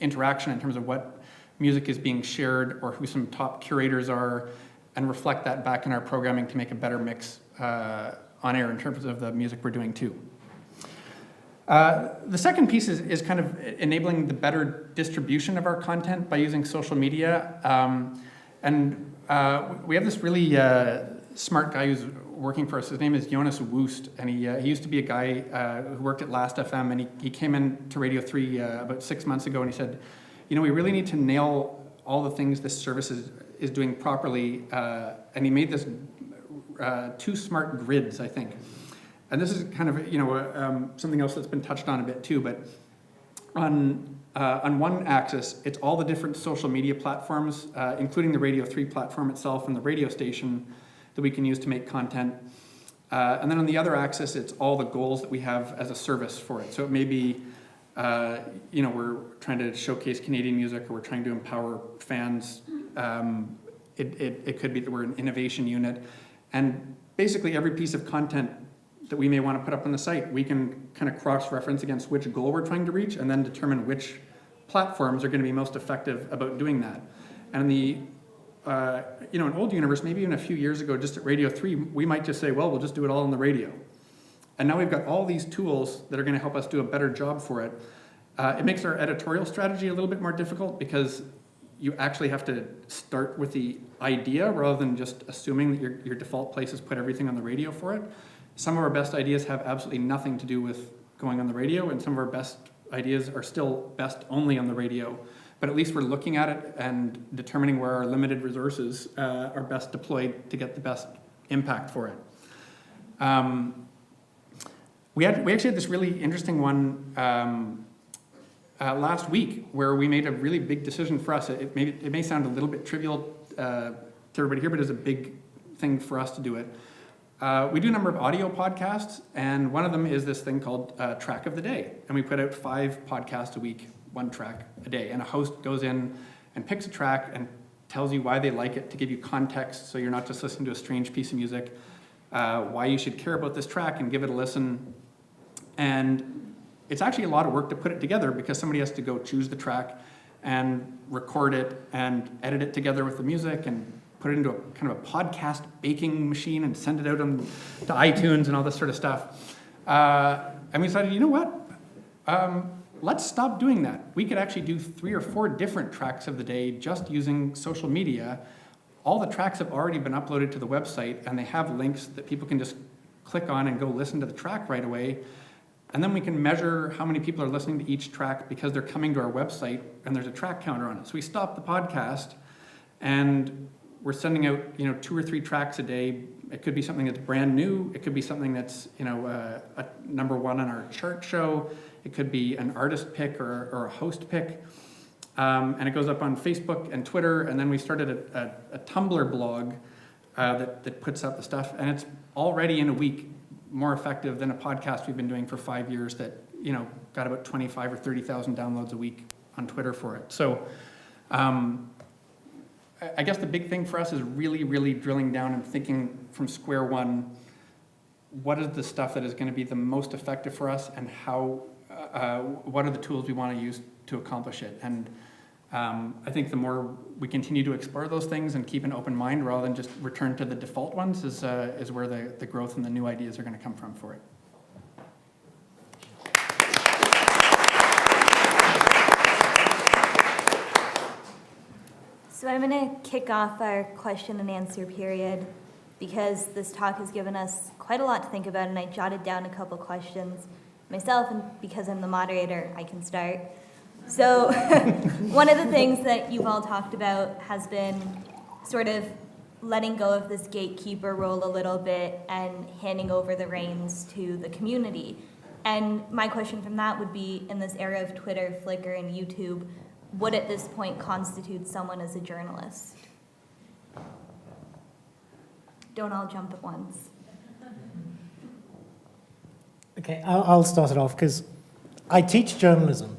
interaction in terms of what music is being shared or who some top curators are, and reflect that back in our programming to make a better mix on air in terms of the music we're doing too. The second piece is kind of enabling the better distribution of our content by using social media. We have this really smart guy who's working for us. His name is Jonas Woost, and he used to be a guy who worked at Last FM, and he came in to Radio 3 about 6 months ago, and he said, we really need to nail all the things this service is doing properly, and he made this 2 smart grids, I think. And this is kind of, something else that's been touched on a bit too, but on one axis, it's all the different social media platforms, including the Radio 3 platform itself and the radio station that we can use to make content. And then on the other axis, it's all the goals that we have as a service for it. So it may be, we're trying to showcase Canadian music, or we're trying to empower fans. It could be that we're an innovation unit. And basically every piece of content that we may want to put up on the site, we can kind of cross-reference against which goal we're trying to reach and then determine which platforms are going to be most effective about doing that. And in an old universe, maybe even a few years ago, just at Radio 3, we might just say, well, we'll just do it all on the radio. And now we've got all these tools that are going to help us do a better job for it. It makes our editorial strategy a little bit more difficult because you actually have to start with the idea rather than just assuming that your default place is put everything on the radio for it. Some of our best ideas have absolutely nothing to do with going on the radio, and some of our best ideas are still best only on the radio. But at least we're looking at it and determining where our limited resources are best deployed to get the best impact for it. We actually had this really interesting one last week where we made a really big decision for us. It may sound a little bit trivial to everybody here, but it's a big thing for us to do it. We do a number of audio podcasts, and one of them is this thing called Track of the Day. And we put out 5 podcasts a week, 1 track a day. And a host goes in and picks a track and tells you why they like it to give you context so you're not just listening to a strange piece of music, why you should care about this track and give it a listen. And it's actually a lot of work to put it together because somebody has to go choose the track and record it and edit it together with the music and put it into a kind of a podcast baking machine and send it out to iTunes and all this sort of stuff. And we decided, you know what? Let's stop doing that. We could actually do 3 or 4 different tracks of the day just using social media. All the tracks have already been uploaded to the website, and they have links that people can just click on and go listen to the track right away. And then we can measure how many people are listening to each track because they're coming to our website and there's a track counter on it. So we stop the podcast and we're sending out, 2 or 3 tracks a day. It could be something that's brand new. It could be something that's, a number 1 on our chart show. It could be an artist pick or a host pick. And it goes up on Facebook and Twitter. And then we started a Tumblr blog that puts out the stuff. And it's already in a week more effective than a podcast we've been doing for 5 years that, got about 25 or 30,000 downloads a week on Twitter for it. So I guess the big thing for us is really, really drilling down and thinking from square one, what is the stuff that is going to be the most effective for us, and how, what are the tools we want to use to accomplish it? And I think the more we continue to explore those things and keep an open mind rather than just return to the default ones is where the growth and the new ideas are going to come from for it. So I'm going to kick off our question and answer period because this talk has given us quite a lot to think about, and I jotted down a couple questions myself, and because I'm the moderator, I can start. So one of the things that you've all talked about has been sort of letting go of this gatekeeper role a little bit and handing over the reins to the community. And my question from that would be, in this era of Twitter, Flickr, and YouTube, what at this point constitutes someone as a journalist? Don't all jump at once. Okay, I'll start it off because I teach journalism.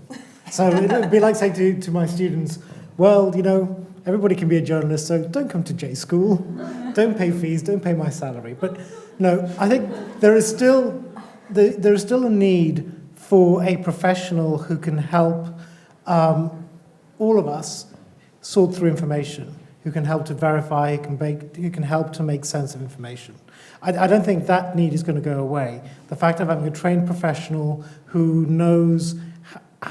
So it would be like saying to my students, well, you know, everybody can be a journalist, so don't come to J School. Don't pay fees, don't pay my salary. But no, I think there is still a need for a professional who can help all of us sort through information, who can help to verify, who can help to make sense of information. I don't think that need is going to go away. The fact of having a trained professional who knows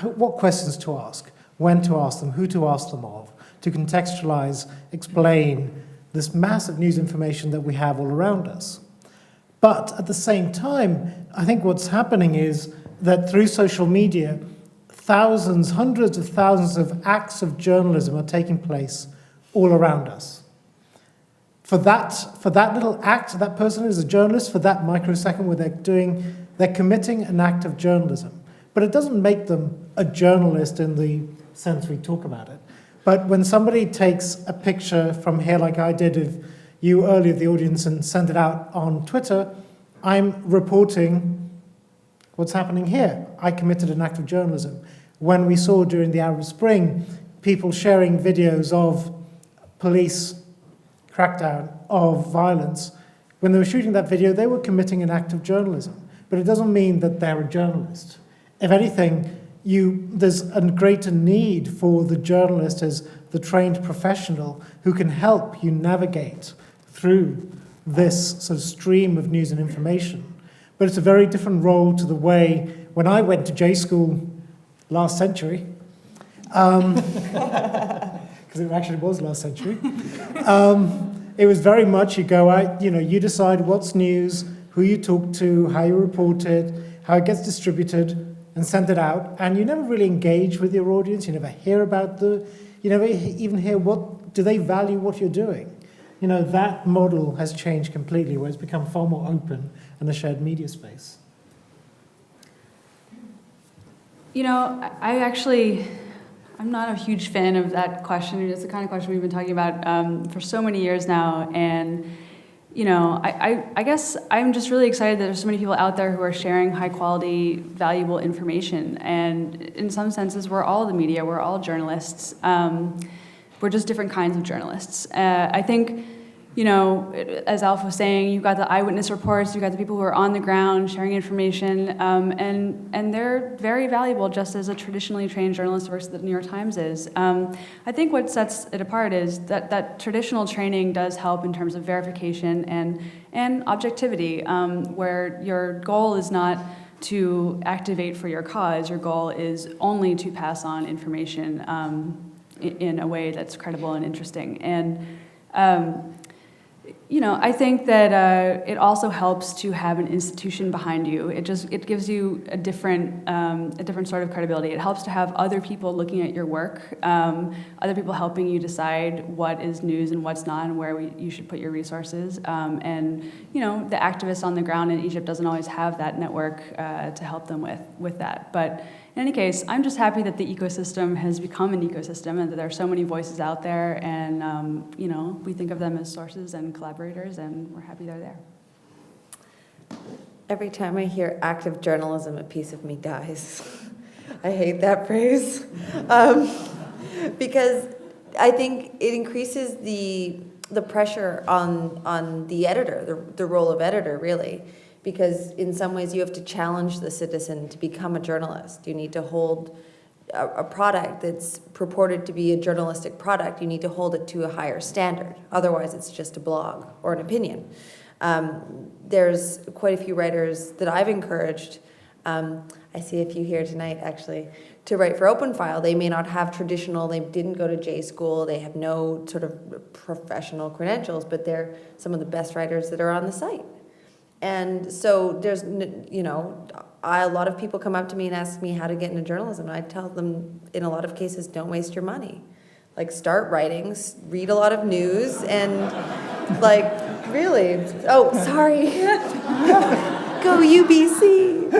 what questions to ask, when to ask them, who to ask them of, to contextualize, explain this massive news information that we have all around us. But at the same time, I think what's happening is that through social media, thousands, hundreds of thousands of acts of journalism are taking place all around us. For that little act, that person is a journalist for that microsecond where they're committing an act of journalism. But it doesn't make them a journalist in the sense we talk about it. But when somebody takes a picture from here, like I did of you earlier, the audience, and send it out on Twitter, I'm reporting what's happening here. I committed an act of journalism. When we saw during the Arab Spring people sharing videos of police crackdown, of violence, when they were shooting that video, they were committing an act of journalism. But it doesn't mean that they're a journalist. If anything, there's a greater need for the journalist as the trained professional who can help you navigate through this sort of stream of news and information. But it's a very different role to the way when I went to J School last century, because it actually was last century. It was very much you go out, you decide what's news, who you talk to, how you report it, how it gets distributed, and send it out. And you never really engage with your audience. You never hear about you never even hear do they value what you're doing. That model has changed completely, where it's become far more open and a shared media space. I'm not a huge fan of that question. It's the kind of question we've been talking about for so many years now. And, I guess I'm just really excited that there's so many people out there who are sharing high quality, valuable information. And in some senses, we're all the media, we're all journalists. We're just different kinds of journalists. I think, as Alf was saying, you've got the eyewitness reports, you've got the people who are on the ground sharing information, and they're very valuable, just as a traditionally trained journalist works at the New York Times is. I think what sets it apart is that traditional training does help in terms of verification and objectivity, where your goal is not to activate for your cause, your goal is only to pass on information in a way that's credible and interesting. And I think that it also helps to have an institution behind you. It gives you a different sort of credibility. It helps to have other people looking at your work, other people helping you decide what is news and what's not, and where you should put your resources. And the activists on the ground in Egypt doesn't always have that network to help them with that. But in any case, I'm just happy that the ecosystem has become an ecosystem and that there are so many voices out there, and we think of them as sources and collaborators, and we're happy they're there. Every time I hear active journalism, a piece of me dies. I hate that phrase. Because I think it increases the pressure on the editor, the role of editor, really, because in some ways you have to challenge the citizen to become a journalist. You need to hold a product that's purported to be a journalistic product. You need to hold it to a higher standard. Otherwise, it's just a blog or an opinion. There's quite a few writers that I've encouraged. I see a few here tonight, actually, to write for OpenFile. They may not have traditional, they didn't go to J school, they have no sort of professional credentials, but they're some of the best writers that are on the site. And so there's, you know, a lot of people come up to me and ask me how to get into journalism. And I tell them, in a lot of cases, don't waste your money. Like, start writing, read a lot of news, and like, really, oh, sorry. Go UBC.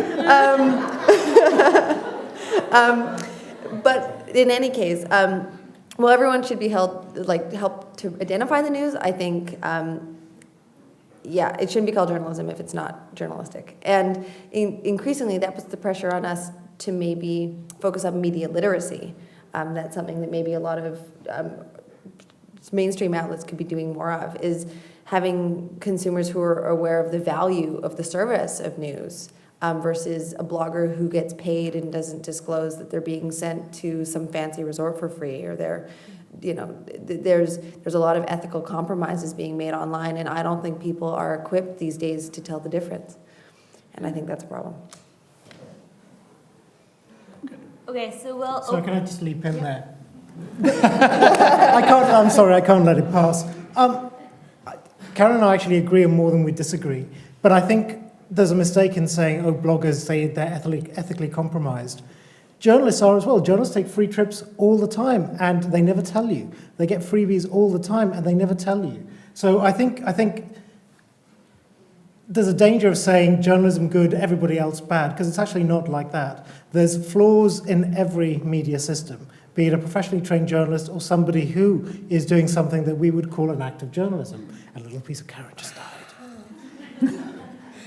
But in any case, well, everyone should be helped to identify the news. I think, yeah, it shouldn't be called journalism if it's not journalistic. And increasingly, that puts the pressure on us to maybe focus on media literacy. That's something that maybe a lot of mainstream outlets could be doing more of, is having consumers who are aware of the value of the service of news, versus a blogger who gets paid and doesn't disclose that they're being sent to some fancy resort for free, or they're, you know, there's a lot of ethical compromises being made online, and I don't think people are equipped these days to tell the difference. And I think that's a problem. Okay, so we'll. So can I just leap in there? I'm sorry, I can't let it pass. Karen and I actually agree on more than we disagree, but I think there's a mistake in saying, oh, bloggers say they're ethically compromised. Journalists are as well. Journalists take free trips all the time, and they never tell you. They get freebies all the time, and they never tell you. So I think there's a danger of saying journalism good, everybody else bad, because it's actually not like that. There's flaws in every media system, be it a professionally trained journalist or somebody who is doing something that we would call an act of journalism. A little piece of Karen just died.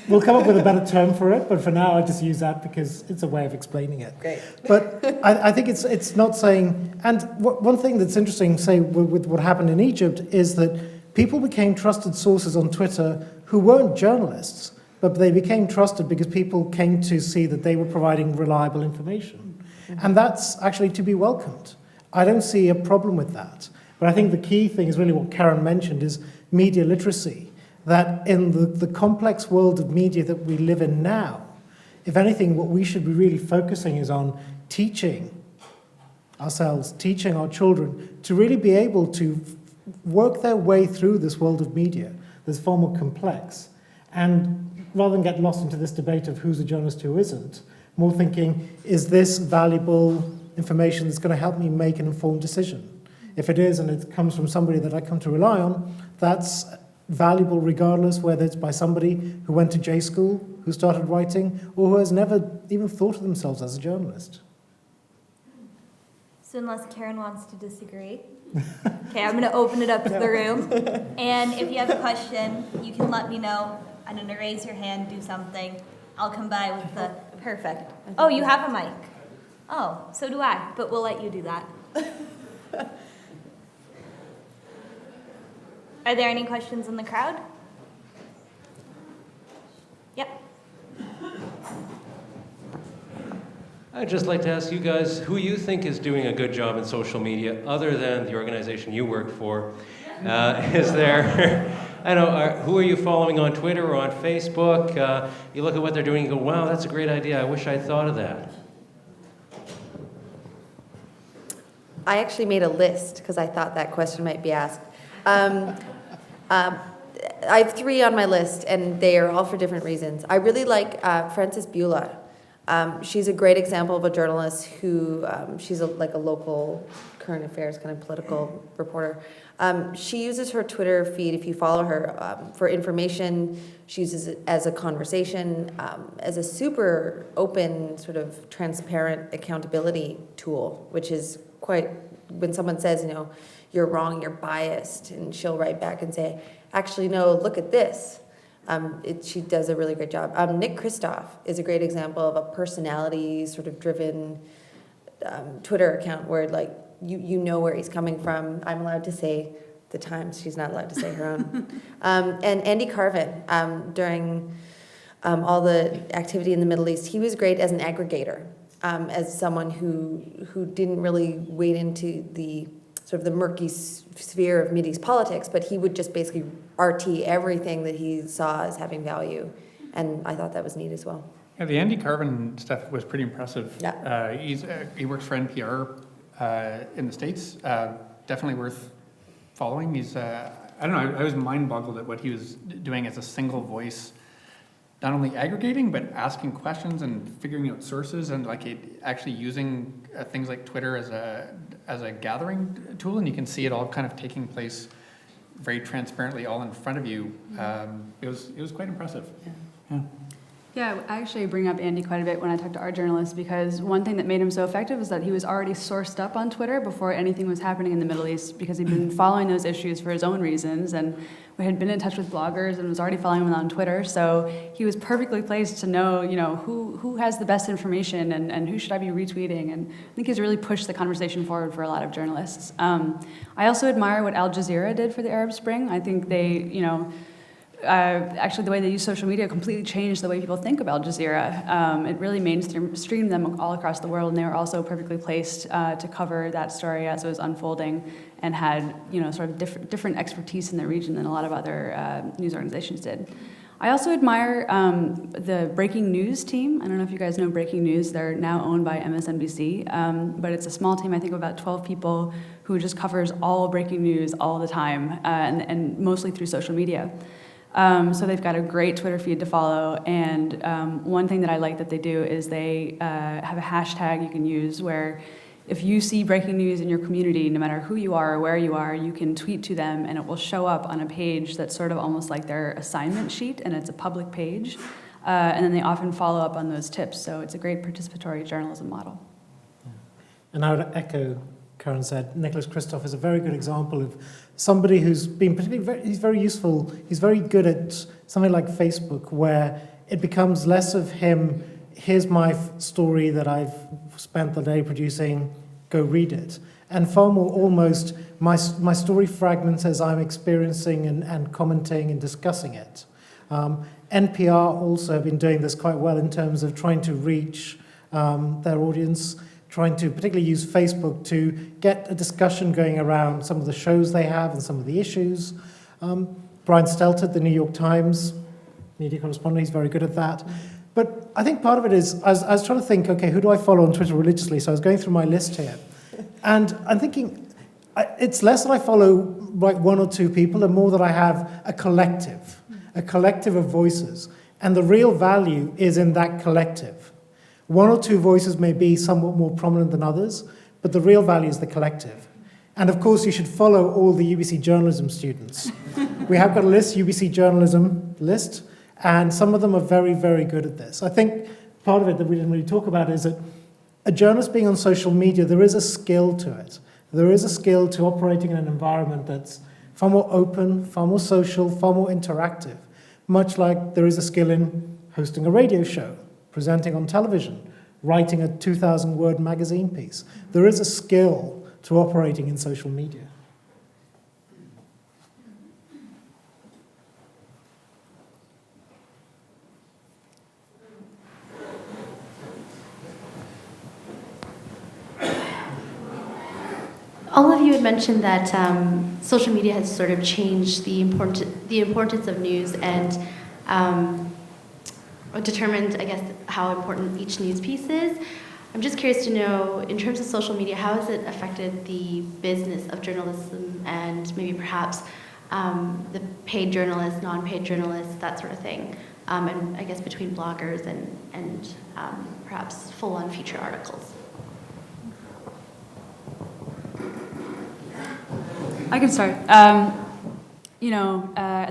We'll come up with a better term for it, but for now I just use that because it's a way of explaining it. Great. But I think it's not saying, and one thing that's interesting, say, with what happened in Egypt, is that people became trusted sources on Twitter who weren't journalists, but they became trusted because people came to see that they were providing reliable information. And that's actually to be welcomed. I don't see a problem with that. But I think the key thing is really what Karen mentioned, is media literacy. That in the complex world of media that we live in now, if anything, what we should be really focusing is on teaching ourselves, teaching our children to really be able to work their way through this world of media that's far more complex. And rather than get lost into this debate of who's a journalist, who isn't, more thinking, is this valuable information that's going to help me make an informed decision? If it is, and it comes from somebody that I come to rely on, that's valuable regardless whether it's by somebody who went to J school, who started writing, or who has never even thought of themselves as a journalist. So unless Karen wants to disagree, okay, I'm going to open it up to the room. And if you have a question, you can let me know. I'm going to raise your hand, do something. I'll come by with the perfect. Oh, you have a mic. Oh, so do I, but we'll let you do that. Are there any questions in the crowd? Yep. I'd just like to ask you guys who you think is doing a good job in social media other than the organization you work for. Is there, I don't know, who are you following on Twitter or on Facebook? You look at what they're doing and go, wow, that's a great idea. I wish I'd thought of that. I actually made a list because I thought that question might be asked. I have 3 on my list, and they are all for different reasons. I really like Frances Bula. She's a great example of a journalist who, she's like a local current affairs kind of political reporter. She uses her Twitter feed, if you follow her, for information. She uses it as a conversation, as a super open, sort of transparent accountability tool, which is quite, when someone says, you know, you're wrong, you're biased, and she'll write back and say, actually, no, look at this. She does a really great job. Nick Kristof is a great example of a personality sort of driven Twitter account where, like, you know where he's coming from. I'm allowed to say the Times. She's not allowed to say her own. And Andy Carvin, during all the activity in the Middle East, he was great as an aggregator, as someone who didn't really wade into the sort of the murky sphere of Mideast politics, but he would just basically RT everything that he saw as having value. And I thought that was neat as well. Yeah, the Andy Carvin stuff was pretty impressive. Yeah. He works for NPR in the States. Definitely worth following. He's, I don't know, I was mind-boggled at what he was doing as a single voice, not only aggregating, but asking questions and figuring out sources, and like actually using things like Twitter as a gathering tool, and you can see it all kind of taking place very transparently, all in front of you. It was quite impressive. Yeah. Yeah, I actually bring up Andy quite a bit when I talk to art journalists, because one thing that made him so effective is that he was already sourced up on Twitter before anything was happening in the Middle East, because he'd been following those issues for his own reasons, and we had been in touch with bloggers and was already following them on Twitter, so he was perfectly placed to know, who has the best information and who should I be retweeting, and I think he's really pushed the conversation forward for a lot of journalists. I also admire what Al Jazeera did for the Arab Spring. I think they, actually, the way they use social media completely changed the way people think about Al Jazeera. It really mainstreamed them all across the world, and they were also perfectly placed to cover that story as it was unfolding, and had sort of different expertise in the region than a lot of other news organizations did. I also admire the Breaking News team. I don't know if you guys know Breaking News. They're now owned by MSNBC, but it's a small team, I think, of about 12 people who just covers all breaking news all the time, and mostly through social media. So they've got a great Twitter feed to follow, and one thing that I like that they do is they have a hashtag you can use where if you see breaking news in your community, no matter who you are or where you are, you can tweet to them and it will show up on a page that's sort of almost like their assignment sheet, and it's a public page, and then they often follow up on those tips, so it's a great participatory journalism model. And I would echo Karen said. Nicholas Kristof is a very good example of somebody who's been particularly he's very useful. He's very good at something like Facebook, where it becomes less of him, here's my story that I've spent the day producing, go read it, and far more almost my story fragments as I'm experiencing and commenting and discussing it. NPR also have been doing this quite well in terms of trying to reach their audience, trying to particularly use Facebook to get a discussion going around some of the shows they have and some of the issues. Brian Stelter at the New York Times, media correspondent, he's very good at that. But I think part of it is, I was trying to think, okay, who do I follow on Twitter religiously? So I was going through my list here. And I'm thinking, it's less that I follow like one or two people and more that I have a collective of voices. And the real value is in that collective. One or two voices may be somewhat more prominent than others, but the real value is the collective. And of course, you should follow all the UBC journalism students. We have got a list, UBC journalism list, and some of them are very, very good at this. I think part of it that we didn't really talk about is that a journalist being on social media, there is a skill to it. There is a skill to operating in an environment that's far more open, far more social, far more interactive, much like there is a skill in hosting a radio show, presenting on television, writing a 2,000-word magazine piece. There is a skill to operating in social media. All of you had mentioned that social media has sort of changed the importance of news and determined, I guess, how important each news piece is. I'm just curious to know, in terms of social media, how has it affected the business of journalism and maybe perhaps the paid journalists, non-paid journalists, that sort of thing, and I guess between bloggers and perhaps full-on feature articles? I can start. At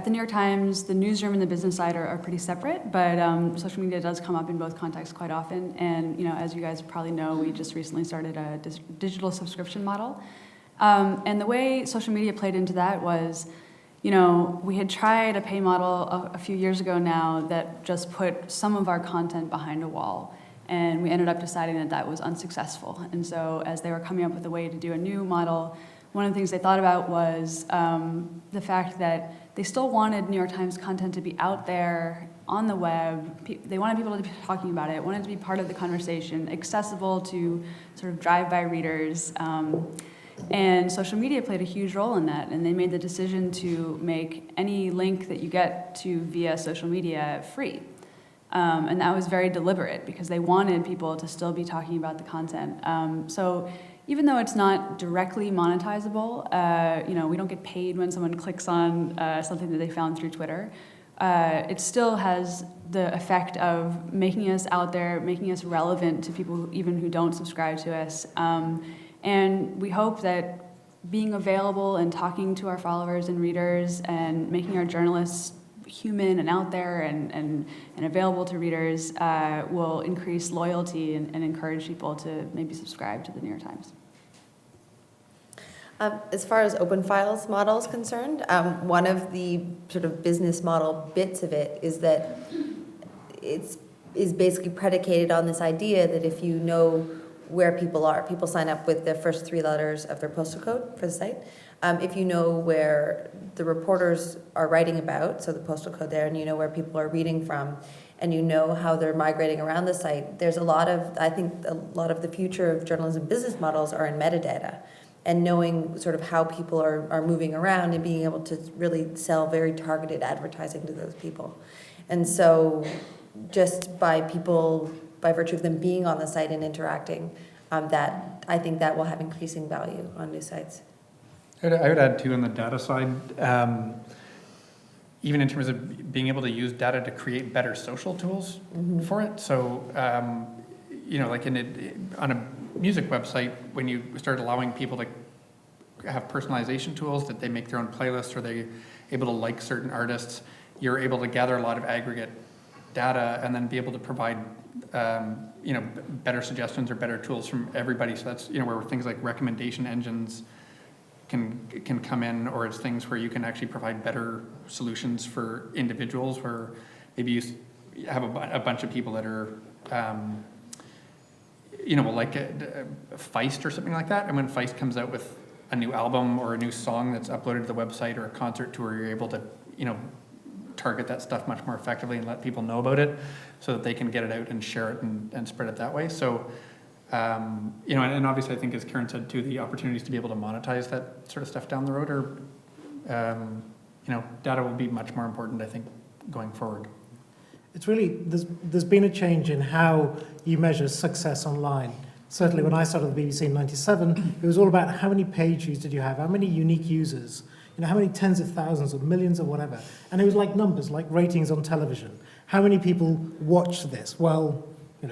the New York Times, the newsroom and the business side are pretty separate, but social media does come up in both contexts quite often. And as you guys probably know, we just recently started a digital subscription model. And the way social media played into that was, we had tried a pay model a few years ago now that just put some of our content behind a wall. And we ended up deciding that that was unsuccessful. And so as they were coming up with a way to do a new model, one of the things they thought about was the fact that they still wanted New York Times content to be out there on the web. They wanted people to be talking about it, wanted to be part of the conversation, accessible to sort of drive-by readers. And social media played a huge role in that, and they made the decision to make any link that you get to via social media free. And that was very deliberate because they wanted people to still be talking about the content. So even though it's not directly monetizable, we don't get paid when someone clicks on something that they found through Twitter. It still has the effect of making us out there, making us relevant to people who don't subscribe to us. And we hope that being available and talking to our followers and readers and making our journalists human and out there and available to readers will increase loyalty and encourage people to maybe subscribe to the New York Times. As far as Open Files model is concerned, one of the sort of business model bits of it is that it's basically predicated on this idea that if you know where people are, people sign up with the first 3 letters of their postal code for the site. If you know where the reporters are writing about, so the postal code there, and you know where people are reading from, and you know how they're migrating around the site, there's I think a lot of the future of journalism business models are in metadata. And knowing sort of how people are moving around and being able to really sell very targeted advertising to those people. And so just by virtue of them being on the site and interacting, I think that will have increasing value on new sites. I would add too on the data side, even in terms of being able to use data to create better social tools for it. So, like on a music website, when you start allowing people to have personalization tools, that they make their own playlists or they're able to like certain artists, you're able to gather a lot of aggregate data and then be able to provide better suggestions or better tools from everybody. So that's where things like recommendation engines can come in, or it's things where you can actually provide better solutions for individuals, where maybe you have a bunch of people that are like a Feist or something like that, and when Feist comes out with a new album or a new song that's uploaded to the website or a concert tour, you're able to target that stuff much more effectively and let people know about it so that they can get it out and share it and spread it that way. So and obviously I think, as Karen said too, the opportunities to be able to monetize that sort of stuff down the road are data will be much more important, I think, going forward. It's really, there's been a change in how you measure success online. Certainly when I started the BBC in 97, it was all about how many page views did you have, how many unique users, how many tens of thousands or millions or whatever. And it was like numbers, like ratings on television. How many people watched this? Well,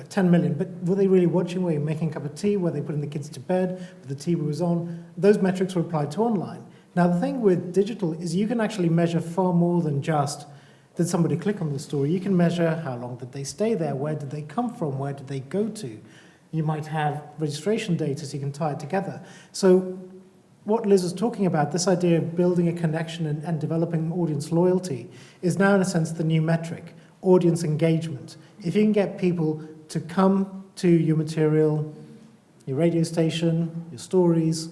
10 million, but were they really watching? Were they making a cup of tea? Were they putting the kids to bed? The TV was on? Those metrics were applied to online. Now the thing with digital is you can actually measure far more than just did somebody click on the story. You can measure how long did they stay there, where did they come from, where did they go to. You might have registration data so you can tie it together. So what Liz was talking about, this idea of building a connection and developing audience loyalty, is now in a sense the new metric, audience engagement. If you can get people to come to your material, your radio station, your stories,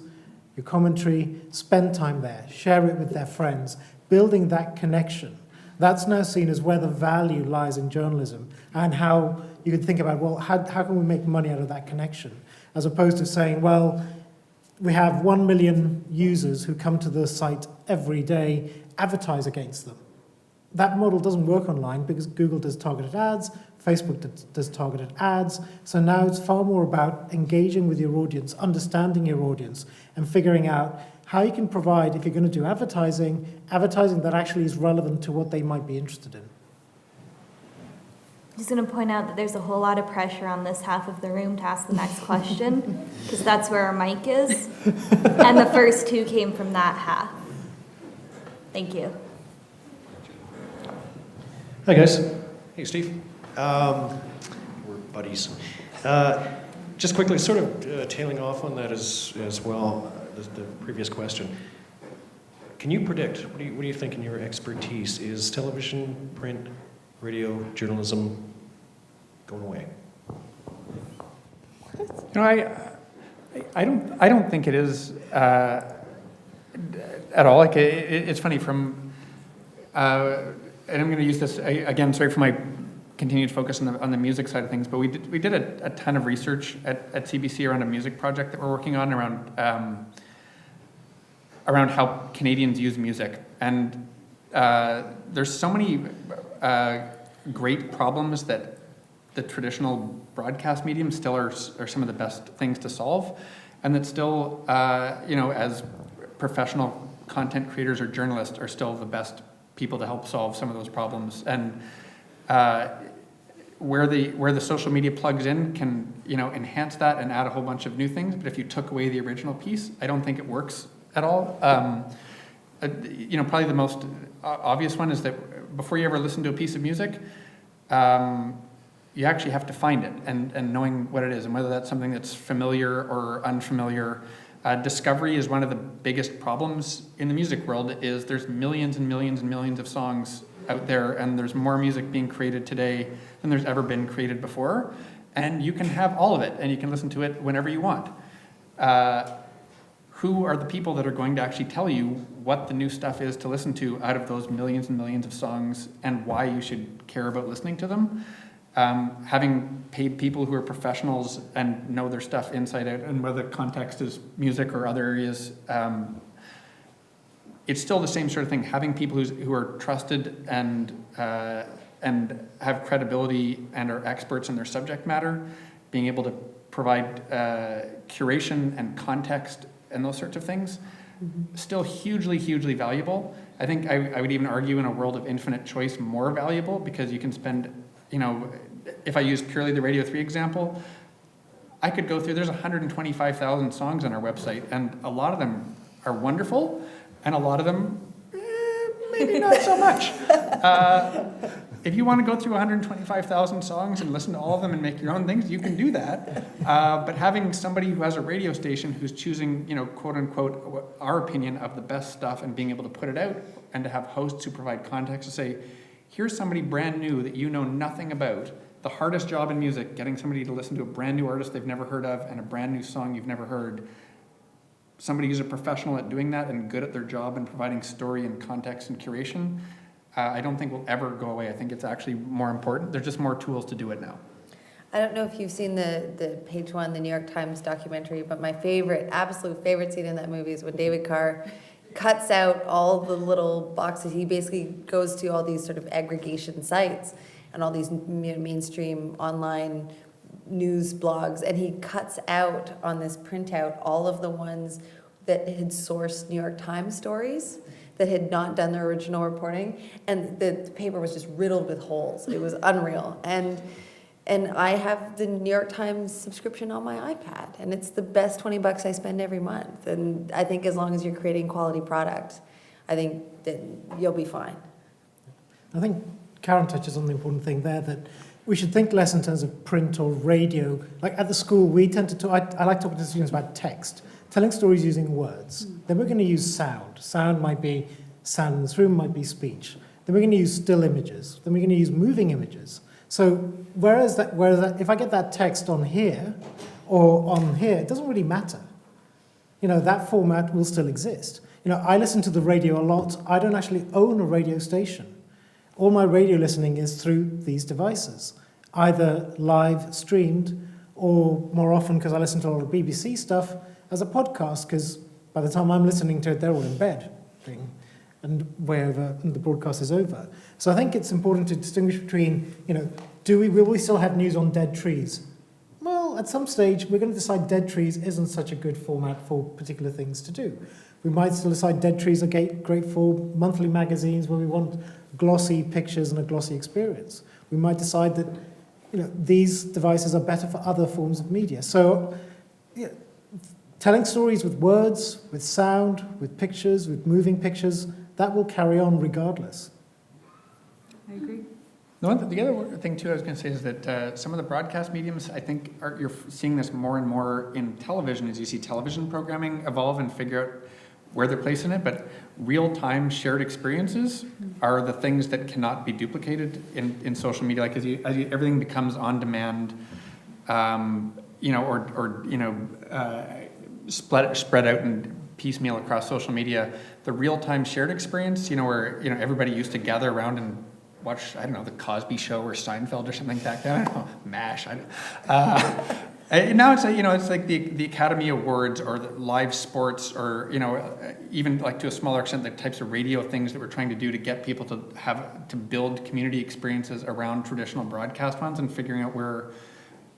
your commentary, spend time there, share it with their friends, building that connection, that's now seen as where the value lies in journalism and how you could think about, well, how can we make money out of that connection? As opposed to saying, well, we have 1 million users who come to the site every day, advertise against them. That model doesn't work online because Google does targeted ads, Facebook does targeted ads. So now it's far more about engaging with your audience, understanding your audience, and figuring out how you can provide, if you're going to do advertising that actually is relevant to what they might be interested in. I'm just going to point out that there's a whole lot of pressure on this half of the room to ask the next question, because that's where our mic is, and the first 2 came from that half. Thank you. Hi, guys. Hey, Steve. We're buddies. Just quickly, sort of tailing off on that as well, the previous question. Can you predict, what do you think in your expertise, is television, print, radio, journalism going away? I don't think it is at all. Like it's funny from, and I'm going to use this again. Sorry for my continued focus on the music side of things, but we did a ton of research at CBC around a music project that we're working on around how Canadians use music, and there's so many great problems that the traditional broadcast medium still are some of the best things to solve, and that still, as professional content creators or journalists are still the best people to help solve some of those problems. And where the social media plugs in can, enhance that and add a whole bunch of new things. But if you took away the original piece, I don't think it works at all. Probably the most obvious one is that before you ever listen to a piece of music, you actually have to find it and knowing what it is and whether that's something that's familiar or unfamiliar. Discovery is one of the biggest problems in the music world. Is there's millions and millions and millions of songs out there, and there's more music being created today than there's ever been created before, and you can have all of it and you can listen to it whenever you want. Who are the people that are going to actually tell you what the new stuff is to listen to out of those millions and millions of songs and why you should care about listening to them? Having paid people who are professionals and know their stuff inside out, and whether the context is music or other areas, it's still the same sort of thing. Having people who are trusted and have credibility and are experts in their subject matter, being able to provide curation and context and those sorts of things, still hugely, hugely valuable. I think I would even argue in a world of infinite choice more valuable, because you can spend, if I use purely the Radio 3 example, I could go through, there's 125,000 songs on our website, and a lot of them are wonderful, and a lot of them, maybe not so much. If you want to go through 125,000 songs and listen to all of them and make your own things, you can do that. But having somebody who has a radio station who's choosing, quote unquote, our opinion of the best stuff and being able to put it out, and to have hosts who provide context to say, here's somebody brand new that you know nothing about. The hardest job in music, getting somebody to listen to a brand new artist they've never heard of and a brand new song you've never heard. Somebody who's a professional at doing that and good at their job and providing story and context and curation, I don't think will ever go away. I think it's actually more important. There's just more tools to do it now. I don't know if you've seen the Page One, the New York Times documentary, but my absolute favorite scene in that movie is when David Carr cuts out all the little boxes. He basically goes to all these sort of aggregation sites and all these mainstream online news blogs, and he cuts out on this printout all of the ones that had sourced New York Times stories that had not done their original reporting, and the paper was just riddled with holes. It was unreal. And I have the New York Times subscription on my iPad, and it's the best $20 I spend every month. And I think as long as you're creating quality product, I think that you'll be fine. I think Karen touches on the important thing there, that we should think less in terms of print or radio. Like at the school, we tend to talk, I like talking to students about text, telling stories using words. Then we're going to use sound. Sound might be sound in this room, might be speech. Then we're going to use still images. Then we're going to use moving images. So whereas if I get that text on here or on here, it doesn't really matter. That format will still exist. I listen to the radio a lot. I don't actually own a radio station. All my radio listening is through these devices, either live streamed or more often, because I listen to a lot of BBC stuff, as a podcast, because by the time I'm listening to it, they're all in bed, and way over, and the broadcast is over. So I think it's important to distinguish between, will we still have news on dead trees? Well, at some stage, we're going to decide dead trees isn't such a good format for particular things to do. We might still decide dead trees are great for monthly magazines where we want glossy pictures and a glossy experience. We might decide that these devices are better for other forms of media. So telling stories with words, with sound, with pictures, with moving pictures, that will carry on regardless. I agree. The other thing too I was going to say is that some of the broadcast mediums, I think you're seeing this more and more in television as you see television programming evolve and figure out where they're placing it, but real-time shared experiences are the things that cannot be duplicated in social media. Like as everything becomes on demand, spread out and piecemeal across social media. The real-time shared experience, where everybody used to gather around and watch, I don't know, the Cosby Show or Seinfeld or something back then. I don't know, MASH. Now it's it's like the Academy Awards or the live sports, or even like to a smaller extent the types of radio things that we're trying to do to get people to build community experiences around traditional broadcast ones, and figuring out where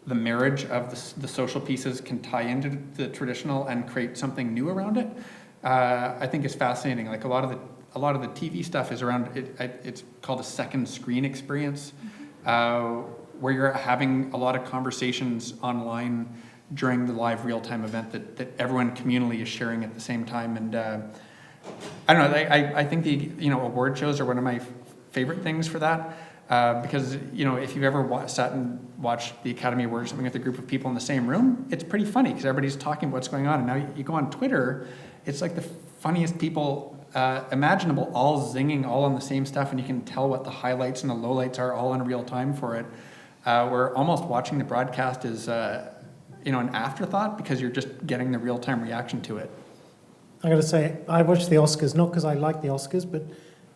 the marriage of the social pieces can tie into the traditional and create something new around it. I think is fascinating. Like a lot of the TV stuff is around it's called a second screen experience. Where you're having a lot of conversations online during the live real-time event that everyone communally is sharing at the same time. And I don't know, I think the award shows are one of my favorite things for that, because if you've ever sat and watched the Academy Awards or something with a group of people in the same room, it's pretty funny because everybody's talking about what's going on. And now you go on Twitter, it's like the funniest people imaginable, all zinging, all on the same stuff, and you can tell what the highlights and the lowlights are all in real time for it. Where almost watching the broadcast is, an afterthought because you're just getting the real-time reaction to it. I got to say, I watched the Oscars not because I liked the Oscars, but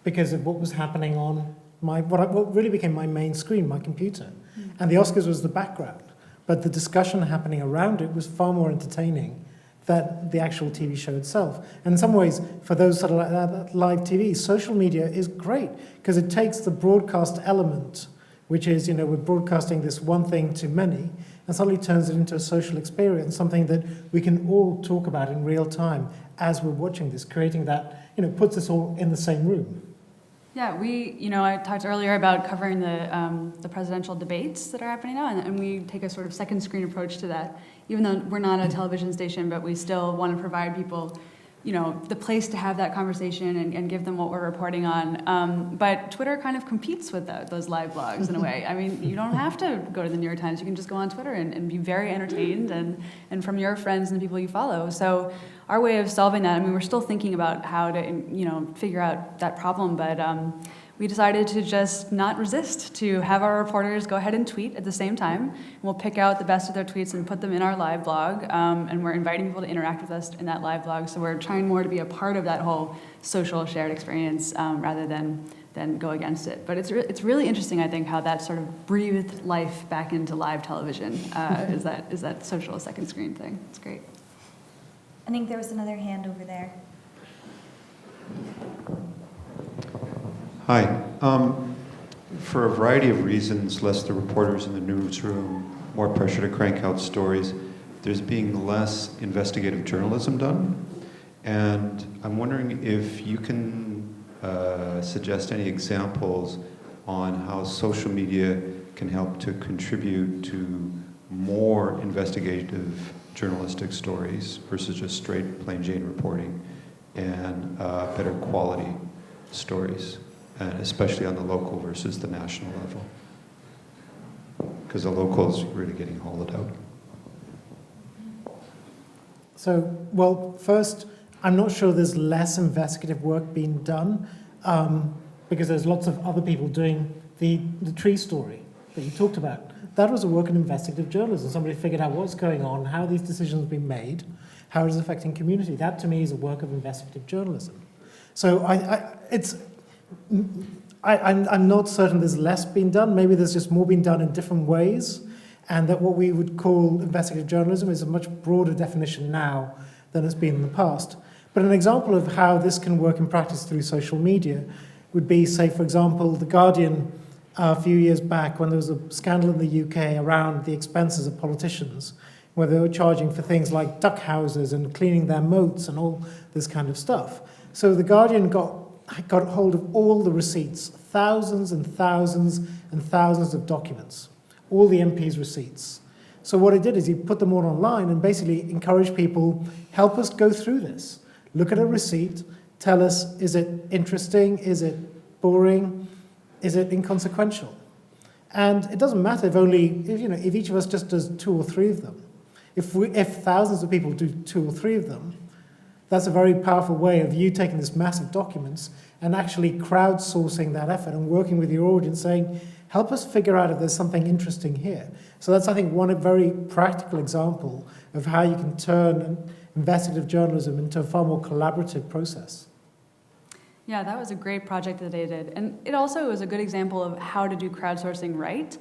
because of what was happening on what really became my main screen, my computer. And the Oscars was the background, but the discussion happening around it was far more entertaining than the actual TV show itself. And in some ways, for those sort of live TV, social media is great because it takes the broadcast element, which is, we're broadcasting this one thing to many, and suddenly turns it into a social experience, something that we can all talk about in real time as we're watching this, creating that, puts us all in the same room. Yeah, I talked earlier about covering the presidential debates that are happening now, and we take a sort of second screen approach to that. Even though we're not a television station, but we still want to provide people the place to have that conversation and give them what we're reporting on. But Twitter kind of competes with those live blogs in a way. I mean, you don't have to go to the New York Times. You can just go on Twitter and be very entertained and from your friends and the people you follow. So our way of solving that, we're still thinking about how to, figure out that problem, but we decided to just not resist, to have our reporters go ahead and tweet at the same time. We'll pick out the best of their tweets and put them in our live blog, and we're inviting people to interact with us in that live blog. So we're trying more to be a part of that whole social shared experience rather than go against it. But it's really interesting, I think, how that sort of breathed life back into live television is that social second screen thing. It's great. I think there was another hand over there. Hi. For a variety of reasons, less the reporters in the newsroom, more pressure to crank out stories, there's being less investigative journalism done. And I'm wondering if you can suggest any examples on how social media can help to contribute to more investigative journalistic stories versus just straight plain Jane reporting, and better quality stories, and especially on the local versus the national level, because the local is really getting hollowed out. So, well, first, I'm not sure there's less investigative work being done, because there's lots of other people doing the tree story that you talked about. That was a work in investigative journalism. Somebody figured out what's going on, how these decisions have been made, how it is affecting community. That, to me, is a work of investigative journalism. So I'm not certain there's less being done. Maybe there's just more being done in different ways, and that what we would call investigative journalism is a much broader definition now than it's been in the past. But an example of how this can work in practice through social media would be, say, for example, The Guardian a few years back when there was a scandal in the UK around the expenses of politicians, where they were charging for things like duck houses and cleaning their moats and all this kind of stuff. So The Guardian got hold of all the receipts, thousands and thousands and thousands of documents, all the MPs' receipts. So what it did is he put them all online and basically encouraged people, help us go through this. Look at a receipt, tell us, is it interesting, is it boring, is it inconsequential? And it doesn't matter if each of us just does 2 or 3 of them. If thousands of people do 2 or 3 of them, that's a very powerful way of you taking this massive documents and actually crowdsourcing that effort and working with your audience saying, Help us figure out if there's something interesting here. So that's, I think, one very practical example of how you can turn investigative journalism into a far more collaborative process. Yeah, that was a great project that they did. And it also was a good example of how to do crowdsourcing right.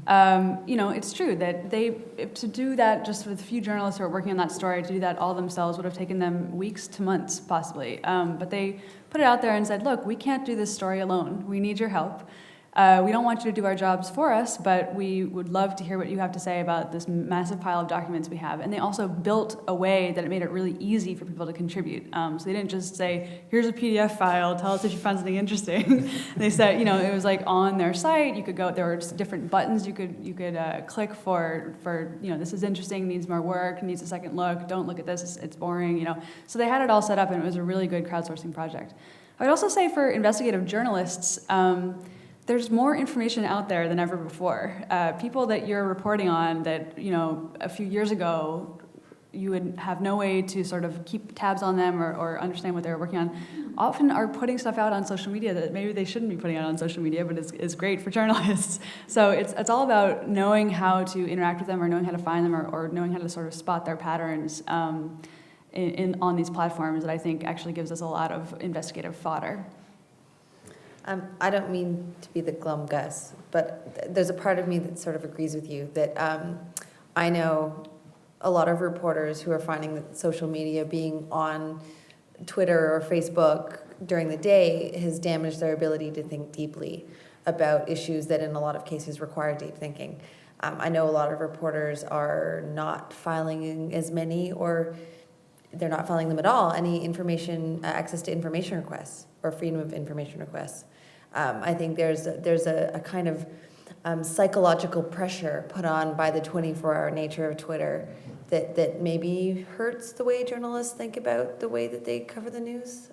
It's true that to do that just with a few journalists who are working on that story, to do that all themselves would have taken them weeks to months, possibly. But they put it out there and said, look, we can't do this story alone. We need your help. We don't want you to do our jobs for us, but we would love to hear what you have to say about this massive pile of documents we have. And they also built a way that it made it really easy for people to contribute. So they didn't just say, here's a PDF file, tell us if you found something interesting. They said, it was like on their site, you could go, there were just different buttons you could click for, this is interesting, needs more work, needs a second look, don't look at this, it's boring, So they had it all set up, and it was a really good crowdsourcing project. I would also say for investigative journalists, there's more information out there than ever before. People that you're reporting on that, a few years ago, you would have no way to sort of keep tabs on them or understand what they're working on, often are putting stuff out on social media that maybe they shouldn't be putting out on social media, but is great for journalists. So it's all about knowing how to interact with them or knowing how to find them or knowing how to sort of spot their patterns on these platforms that I think actually gives us a lot of investigative fodder. I don't mean to be the glum Gus, but there's a part of me that sort of agrees with you that I know a lot of reporters who are finding that social media being on Twitter or Facebook during the day has damaged their ability to think deeply about issues that in a lot of cases require deep thinking. I know a lot of reporters are not filing as many, or they're not filing them at all, any information, access to information requests or freedom of information requests. I think there's a kind of psychological pressure put on by the 24-hour nature of Twitter that maybe hurts the way journalists think about the way that they cover the news.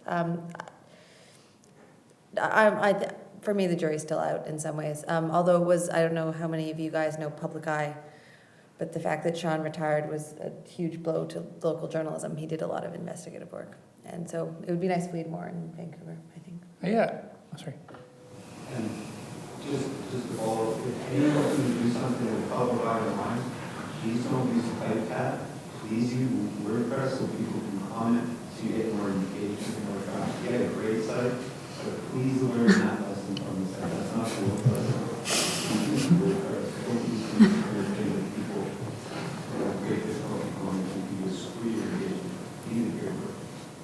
For me, the jury's still out in some ways. Although I don't know how many of you guys know Public Eye, but the fact that Sean retired was a huge blow to local journalism. He did a lot of investigative work. And so it would be nice if we had more in Vancouver, I think. Yeah, sorry. And just to follow, if anyone can do something with Public Eye online, please don't use the type tab. Please use WordPress so people can comment, so you get more engagement, more traffic. You get a great site, but please learn that lesson from the site. That's not the WordPress. Use WordPress. Don't use the thing that people have great difficulty commenting. You can just screw your engagement. Need a great work.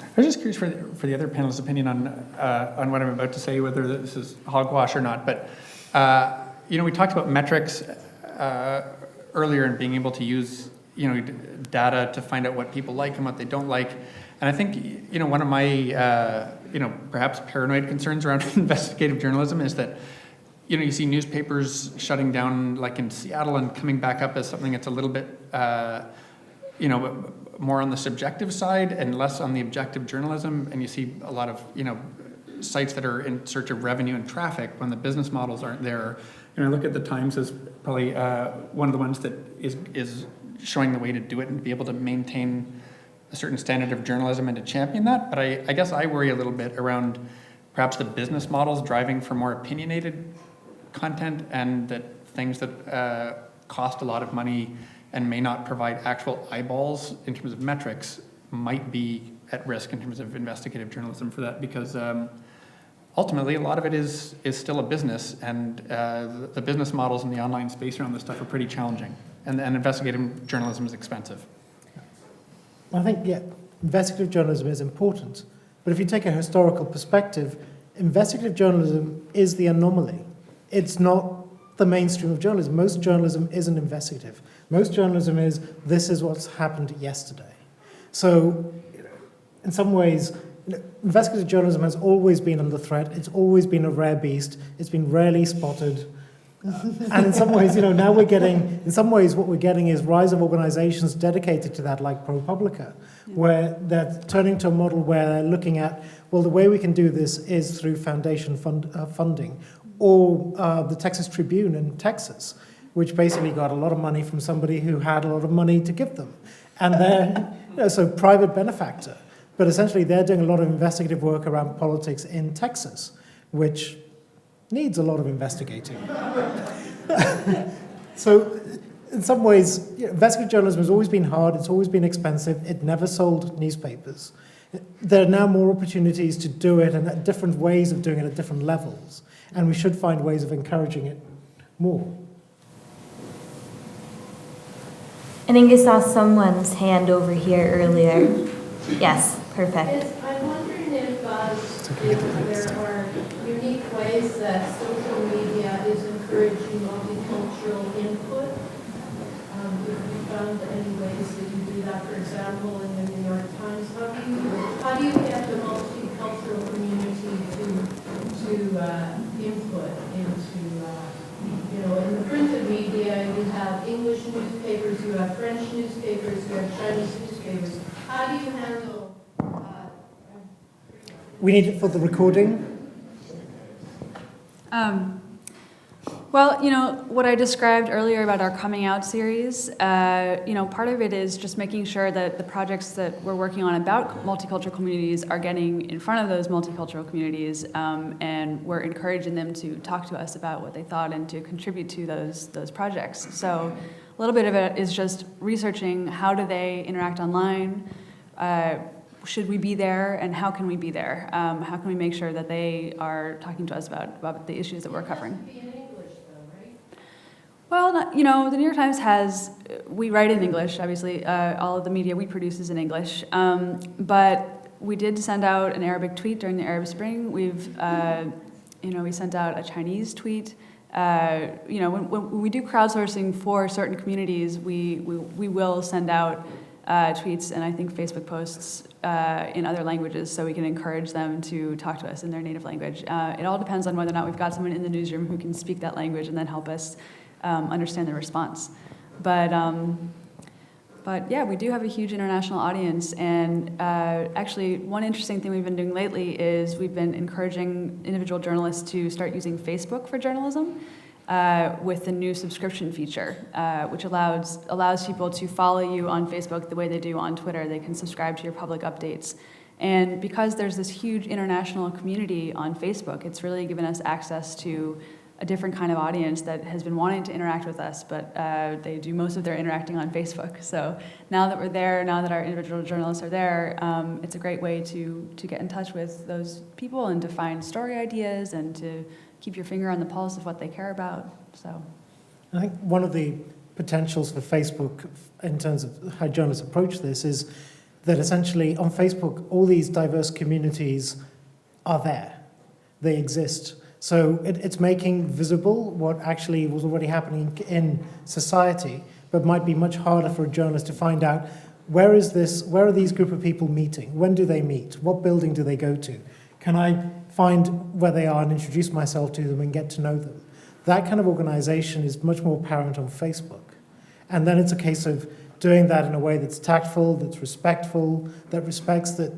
I was just curious for the other panelists' opinion on what I'm about to say, whether this is hogwash or not. But we talked about metrics earlier and being able to use data to find out what people like and what they don't like. And I think one of my perhaps paranoid concerns around investigative journalism is that you see newspapers shutting down, like in Seattle, and coming back up as something that's a little bit more on the subjective side and less on the objective journalism. And you see a lot of, sites that are in search of revenue and traffic when the business models aren't there. I look at the Times as probably one of the ones that is showing the way to do it and be able to maintain a certain standard of journalism and to champion that. But I guess I worry a little bit around perhaps the business models driving for more opinionated content, and that things that cost a lot of money and may not provide actual eyeballs in terms of metrics might be at risk in terms of investigative journalism for that, because ultimately a lot of it is still a business, and the business models in the online space around this stuff are pretty challenging, and investigative journalism is expensive. I think, investigative journalism is important, but if you take a historical perspective, investigative journalism is the anomaly. It's not the mainstream of journalism. Most journalism isn't investigative. Most journalism is, this is what's happened yesterday. So, in some ways, investigative journalism has always been under threat. It's always been a rare beast. It's been rarely spotted. And in some ways, now we're getting, in some ways what we're getting is rise of organizations dedicated to that, like ProPublica, where they're turning to a model where they're looking at, well, the way we can do this is through foundation funding, or the Texas Tribune in Texas, which basically got a lot of money from somebody who had a lot of money to give them. And they're, so private benefactor. But essentially they're doing a lot of investigative work around politics in Texas, which, needs a lot of investigating. So in some ways, investigative journalism has always been hard, it's always been expensive, it never sold newspapers. There are now more opportunities to do it and different ways of doing it at different levels, and we should find ways of encouraging it more. I think I saw someone's hand over here earlier. Yes, perfect. Yes, I'm wondering if there are unique ways that social media is encouraging multicultural input. If you found any ways that you do that, for example, in the New York Times, how do you get the multicultural community to input into, in the printed media, you have English newspapers, you have French newspapers, you have Chinese newspapers. How do you handle? We need it for the recording. Well, what I described earlier about our coming out series, part of it is just making sure that the projects that we're working on about multicultural communities are getting in front of those multicultural communities, and we're encouraging them to talk to us about what they thought and to contribute to those projects. So a little bit of it is just researching how do they interact online, should we be there, and how can we be there? How can we make sure that they are talking to us about the issues that we're covering? Well, the New York Times we write in English, obviously. All of the media we produce is in English. But we did send out an Arabic tweet during the Arab Spring. We sent out a Chinese tweet. When we do crowdsourcing for certain communities, we will send out tweets and I think Facebook posts in other languages so we can encourage them to talk to us in their native language. It all depends on whether or not we've got someone in the newsroom who can speak that language and then help us understand the response. But yeah, we do have a huge international audience, and actually one interesting thing we've been doing lately is we've been encouraging individual journalists to start using Facebook for journalism with the new subscription feature, which allows people to follow you on Facebook the way they do on Twitter. They can subscribe to your public updates. And because there's this huge international community on Facebook, it's really given us access to a different kind of audience that has been wanting to interact with us, but they do most of their interacting on Facebook. So now that we're there, now that our individual journalists are there, it's a great way to get in touch with those people and to find story ideas and to keep your finger on the pulse of what they care about. So I think one of the potentials for Facebook in terms of how journalists approach this is that essentially on Facebook, all these diverse communities are there. They exist. So it's making visible what actually was already happening in society, but might be much harder for a journalist to find out where are these group of people meeting? When do they meet? What building do they go to? Can I find where they are and introduce myself to them and get to know them? That kind of organization is much more apparent on Facebook. And then it's a case of doing that in a way that's tactful, that's respectful, that respects that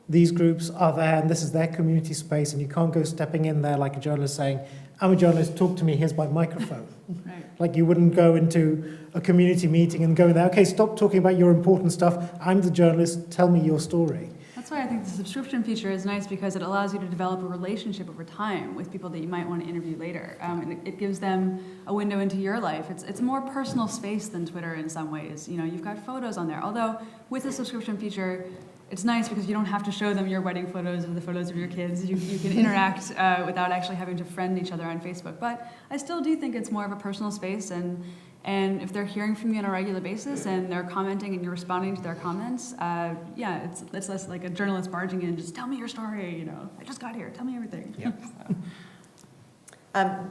these groups are there and this is their community space, and you can't go stepping in there like a journalist saying, I'm a journalist, talk to me, here's my microphone. right. Like you wouldn't go into a community meeting and go in there, okay, stop talking about your important stuff, I'm the journalist, tell me your story. That's why I think the subscription feature is nice, because it allows you to develop a relationship over time with people that you might want to interview later. And it gives them a window into your life. It's a more personal space than Twitter in some ways. You've got photos on there. Although with the subscription feature, it's nice because you don't have to show them your wedding photos or the photos of your kids. You can interact without actually having to friend each other on Facebook. But I still do think it's more of a personal space, and if they're hearing from you on a regular basis and they're commenting and you're responding to their comments, it's less like a journalist barging in, just tell me your story, I just got here, tell me everything. Yep.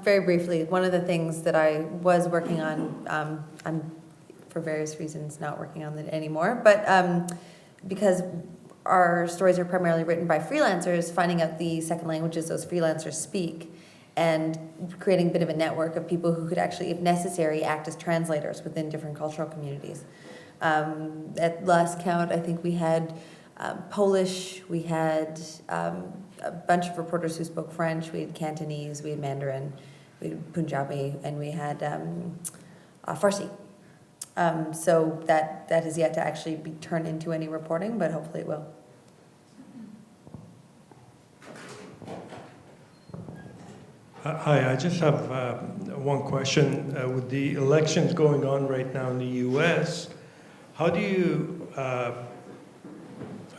Very briefly, one of the things that I was working on, I'm for various reasons not working on it anymore, but because our stories are primarily written by freelancers, finding out the second languages those freelancers speak and creating a bit of a network of people who could actually, if necessary, act as translators within different cultural communities. At last count, I think we had Polish, we had a bunch of reporters who spoke French, we had Cantonese, we had Mandarin, we had Punjabi, and we had Farsi. So that has yet to actually be turned into any reporting, but hopefully it will. Hi, I just have one question. With the elections going on right now in the U.S., how do you, I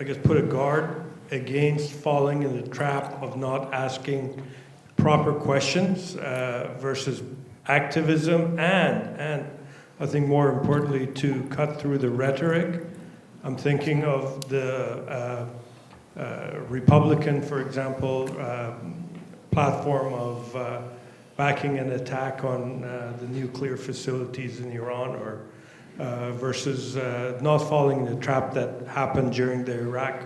guess, put a guard against falling in the trap of not asking proper questions versus activism and I think more importantly, to cut through the rhetoric? I'm thinking of the Republican, for example, platform of backing an attack on the nuclear facilities in Iran, or versus not falling in the trap that happened during the Iraq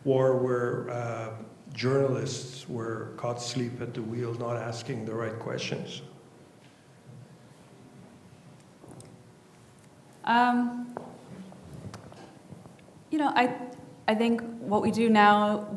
War, where journalists were caught asleep at the wheel, not asking the right questions. You know, I think what we do now,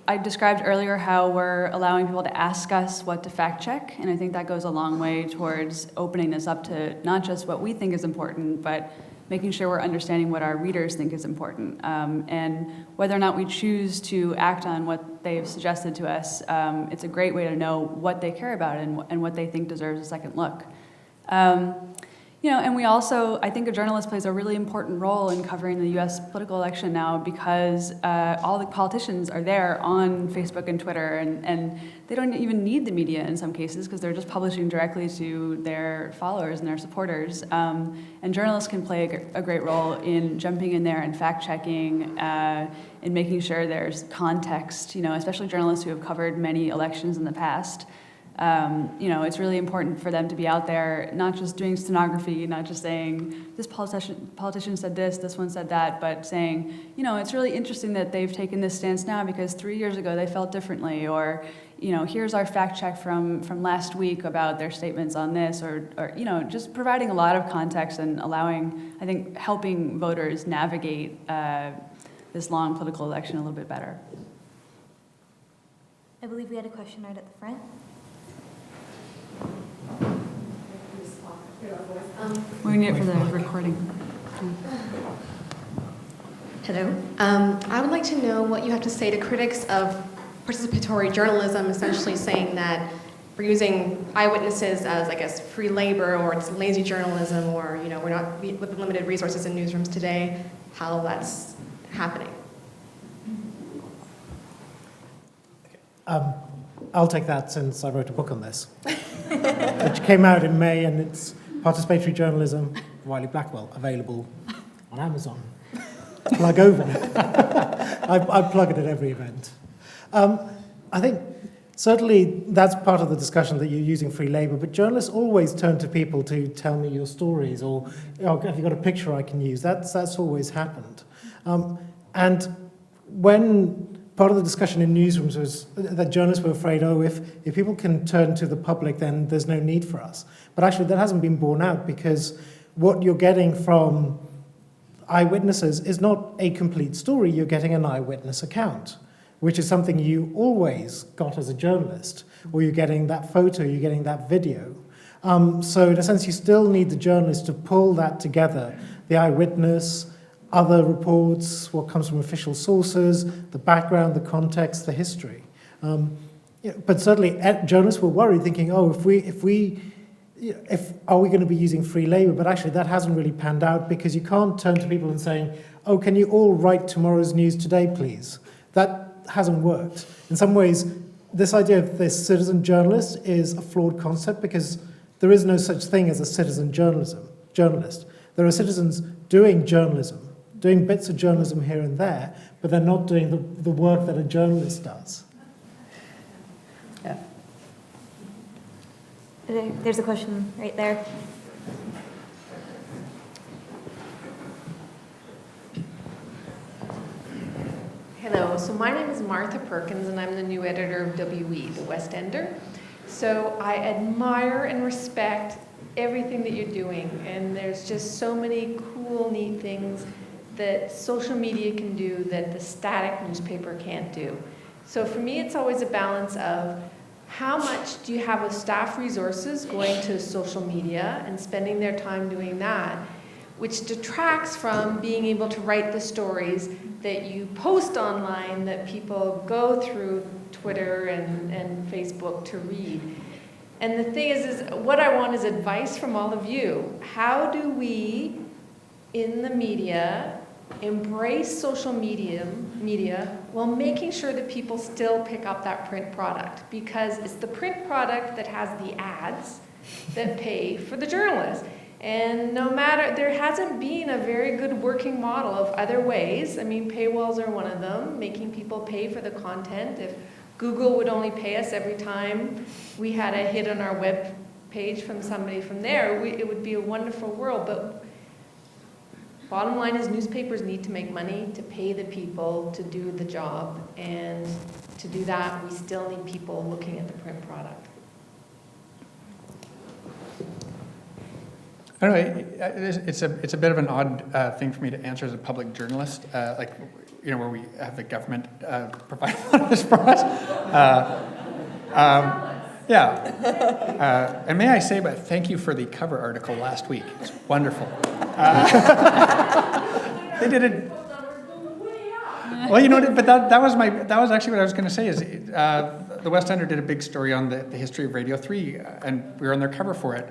I described earlier how we're allowing people to ask us what to fact check, and I think that goes a long way towards opening this up to not just what we think is important, but making sure we're understanding what our readers think is important, and whether or not we choose to act on what they've suggested to us. It's a great way to know what they care about and what they think deserves a second look. You know, and we also, I think a journalist plays a really important role in covering the U.S. political election now, because all the politicians are there on Facebook and Twitter, and they don't even need the media in some cases, because they're just publishing directly to their followers and their supporters. And journalists can play a great role in jumping in there and fact-checking, in making sure there's context, you know, especially journalists who have covered many elections in the past. You know, it's really important for them to be out there, not just doing stenography, not just saying, this politician said this one said that, but saying, you know, it's really interesting that they've taken this stance now because 3 years ago they felt differently, or, you know, here's our fact check from last week about their statements on this, or you know, just providing a lot of context and allowing, I think, helping voters navigate this long political election a little bit better. I believe we had a question right at the front. We need it for the recording. Hello. I would like to know what you have to say to critics of participatory journalism, essentially saying that we're using eyewitnesses as, I guess, free labor, or it's lazy journalism, or, you know, we're not with limited resources in newsrooms today, how that's happening. I'll take that, since I wrote a book on this, which came out in May, and it's Participatory Journalism, Wiley Blackwell, available on Amazon. Plug over. I plug it at every event. I think certainly that's part of the discussion, that you're using free labor, but journalists always turn to people to tell me your stories, or, oh, have you got a picture I can use? That's always happened. And when part of the discussion in newsrooms was that journalists were afraid, oh, if people can turn to the public, then there's no need for us. But actually, that hasn't been borne out, because what you're getting from eyewitnesses is not a complete story. You're getting an eyewitness account, which is something you always got as a journalist, or you're getting that photo, you're getting that video. So in a sense, you still need the journalist to pull that together, the eyewitness, other reports, what comes from official sources, the background, the context, the history. But certainly journalists were worried, thinking, oh, are we going to be using free labor? But actually that hasn't really panned out, because you can't turn to people and saying, oh, can you all write tomorrow's news today, please? That hasn't worked. In some ways, this idea of this citizen journalist is a flawed concept, because there is no such thing as a citizen journalist. There are citizens doing journalism, doing bits of journalism here and there, but they're not doing the work that a journalist does. Yeah. There's a question right there. Hello, so my name is Martha Perkins, and I'm the new editor of WE, The West Ender. So I admire and respect everything that you're doing, and there's just so many cool, neat things that social media can do that the static newspaper can't do. So for me, it's always a balance of how much do you have of staff resources going to social media and spending their time doing that, which detracts from being able to write the stories that you post online that people go through Twitter and Facebook to read. And the thing is what I want is advice from all of you. How do we, in the media, embrace social media while making sure that people still pick up that print product? Because it's the print product that has the ads that pay for the journalists. And no matter, there hasn't been a very good working model of other ways. I mean, paywalls are one of them, making people pay for the content. If Google would only pay us every time we had a hit on our web page from somebody from there, it would be a wonderful world. But bottom line is newspapers need to make money to pay the people to do the job. And to do that, we still need people looking at the print product. I don't know, it's a bit of an odd thing for me to answer as a public journalist, like, you know, where we have the government provide a lot of this for us. And may I say, but thank you for the cover article last week. It's wonderful. They did it. Well, you know, but that was actually what I was going to say is the West Ender did a big story on the history of Radio 3, and we were on their cover for it.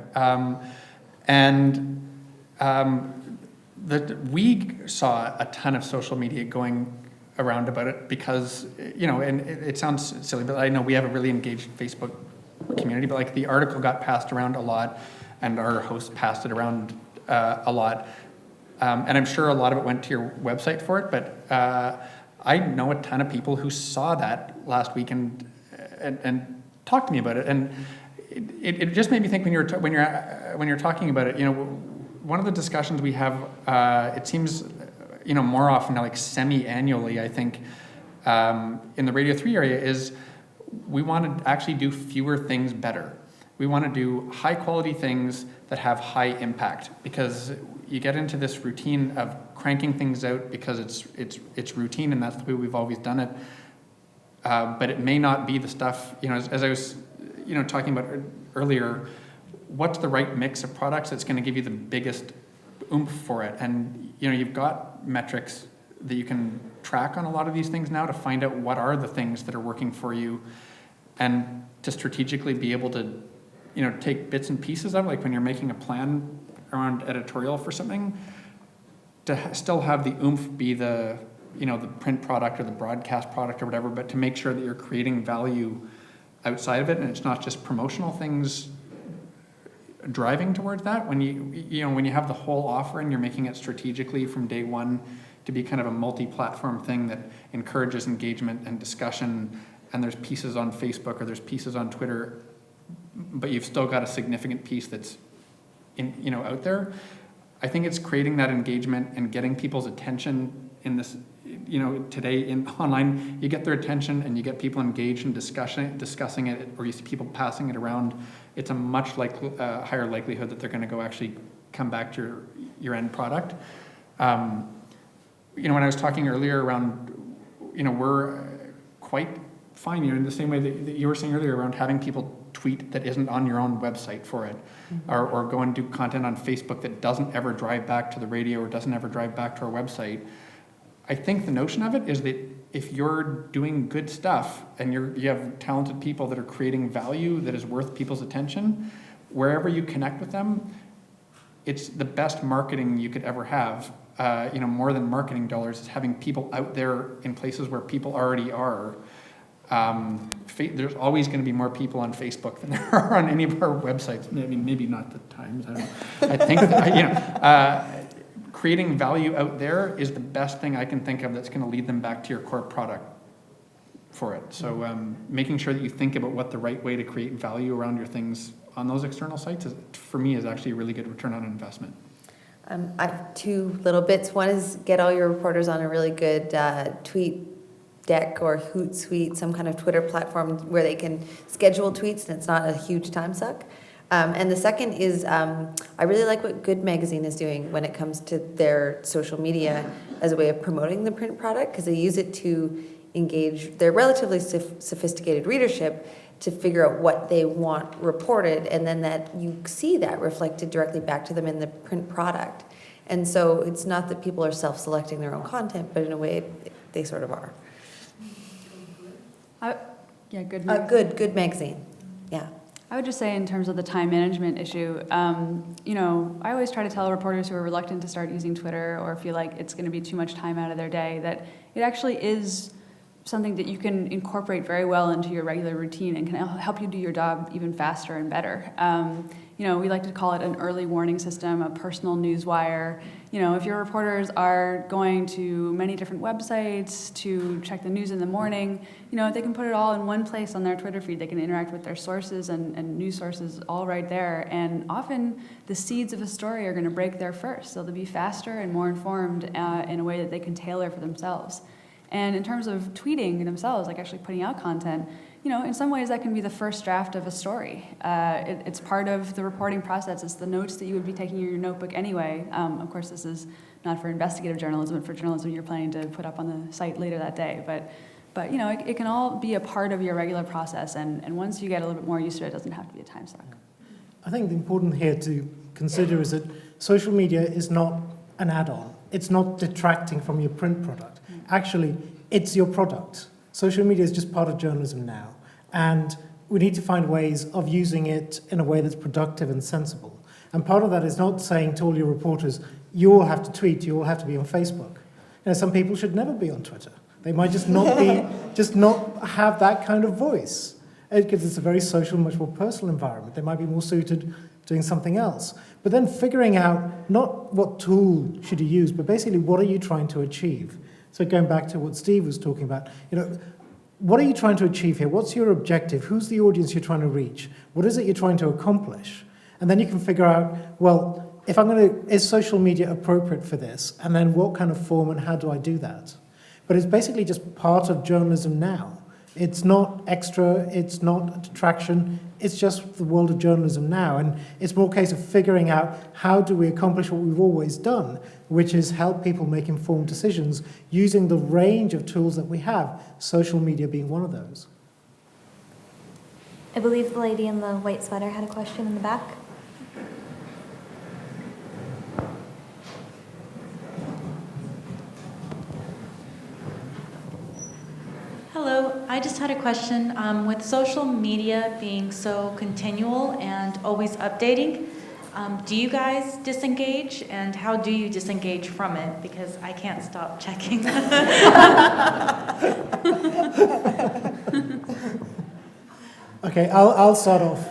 We saw a ton of social media going around about it because, you know, and it sounds silly, but I know we have a really engaged Facebook community, but like the article got passed around a lot and our host passed it around a lot. And I'm sure a lot of it went to your website for it, but I know a ton of people who saw that last week and talked to me about it. And it just made me think when you're talking about it, you know, one of the discussions we have, it seems, you know, more often, like semi-annually, I think, in the Radio 3 area is we want to actually do fewer things better. We want to do high quality things that have high impact, because you get into this routine of cranking things out because it's routine and that's the way we've always done it. But it may not be the stuff, you know, as I was, you know, talking about earlier, what's the right mix of products that's going to give you the biggest oomph for it? And, you know, you've got metrics that you can track on a lot of these things now to find out what are the things that are working for you and to strategically be able to, you know, take bits and pieces of it, like when you're making a plan around editorial for something, to still have the oomph be the, you know, the print product or the broadcast product or whatever, but to make sure that you're creating value outside of it, and it's not just promotional things driving towards that. When when you have the whole offer and you're making it strategically from day one to be kind of a multi-platform thing that encourages engagement and discussion, and there's pieces on Facebook or there's pieces on Twitter, but you've still got a significant piece that's in, you know, out there. I think it's creating that engagement and getting people's attention in this, you know, today in online, you get their attention and you get people engaged in discussing it, or you see people passing it around. It's a much higher likelihood that they're going to go actually come back to your end product. You know, when I was talking earlier around, you know, we're quite fine, you know, in the same way that you were saying earlier around having people tweet that isn't on your own website for it, or go and do content on Facebook that doesn't ever drive back to the radio or doesn't ever drive back to our website. I think the notion of it is that if you're doing good stuff and you have talented people that are creating value that is worth people's attention, wherever you connect with them, it's the best marketing you could ever have. You know, more than marketing dollars is having people out there in places where people already are. There's always going to be more people on Facebook than there are on any of our websites. I mean, maybe not the Times. I don't know. I think that, you know, creating value out there is the best thing I can think of that's going to lead them back to your core product for it. So making sure that you think about what the right way to create value around your things on those external sites is, for me, is actually a really good return on investment. I have two little bits. One is get all your reporters on a really good tweet deck or Hootsuite, some kind of Twitter platform where they can schedule tweets and it's not a huge time suck. And the second is I really like what Good Magazine is doing when it comes to their social media as a way of promoting the print product, because they use it to engage their relatively sophisticated readership to figure out what they want reported, and then that you see that reflected directly back to them in the print product. And so it's not that people are self-selecting their own content, but in a way, they sort of are. Yeah, good. Good magazine, yeah. I would just say in terms of the time management issue, you know, I always try to tell reporters who are reluctant to start using Twitter or feel like it's going to be too much time out of their day that it actually is something that you can incorporate very well into your regular routine and can help you do your job even faster and better. You know, we like to call it an early warning system, a personal news wire. You know, if your reporters are going to many different websites to check the news in the morning, you know, they can put it all in one place on their Twitter feed. They can interact with their sources and news sources all right there. And often the seeds of a story are going to break there first. So they'll be faster and more informed in a way that they can tailor for themselves. And in terms of tweeting themselves, like actually putting out content, you know, in some ways that can be the first draft of a story. It's part of the reporting process. It's the notes that you would be taking in your notebook anyway. Of course, this is not for investigative journalism, but for journalism you're planning to put up on the site later that day. But you know, it can all be a part of your regular process. And once you get a little bit more used to it, it doesn't have to be a time suck. I think the important here to consider is that social media is not an add-on. It's not detracting from your print product. Actually, it's your product. Social media is just part of journalism now. And we need to find ways of using it in a way that's productive and sensible. And part of that is not saying to all your reporters, you all have to tweet, you all have to be on Facebook. You know, some people should never be on Twitter. They might just not be, just not have that kind of voice. Because it's a very social, much more personal environment. They might be more suited doing something else. But then figuring out not what tool should you use, but basically what are you trying to achieve? So going back to what Steve was talking about, you know, what are you trying to achieve here? What's your objective? Who's the audience you're trying to reach? What is it you're trying to accomplish? And then you can figure out, well, if I'm going to, is social media appropriate for this? And then what kind of form and how do I do that? But it's basically just part of journalism now. It's not extra, it's not a detraction, it's just the world of journalism now. And it's more a case of figuring out how do we accomplish what we've always done, which is help people make informed decisions using the range of tools that we have, social media being one of those. I believe the lady in the white sweater had a question in the back. Hello, I just had a question. With social media being so continual and always updating, do you guys disengage, and how do you disengage from it? Because I can't stop checking. Okay, I'll start off.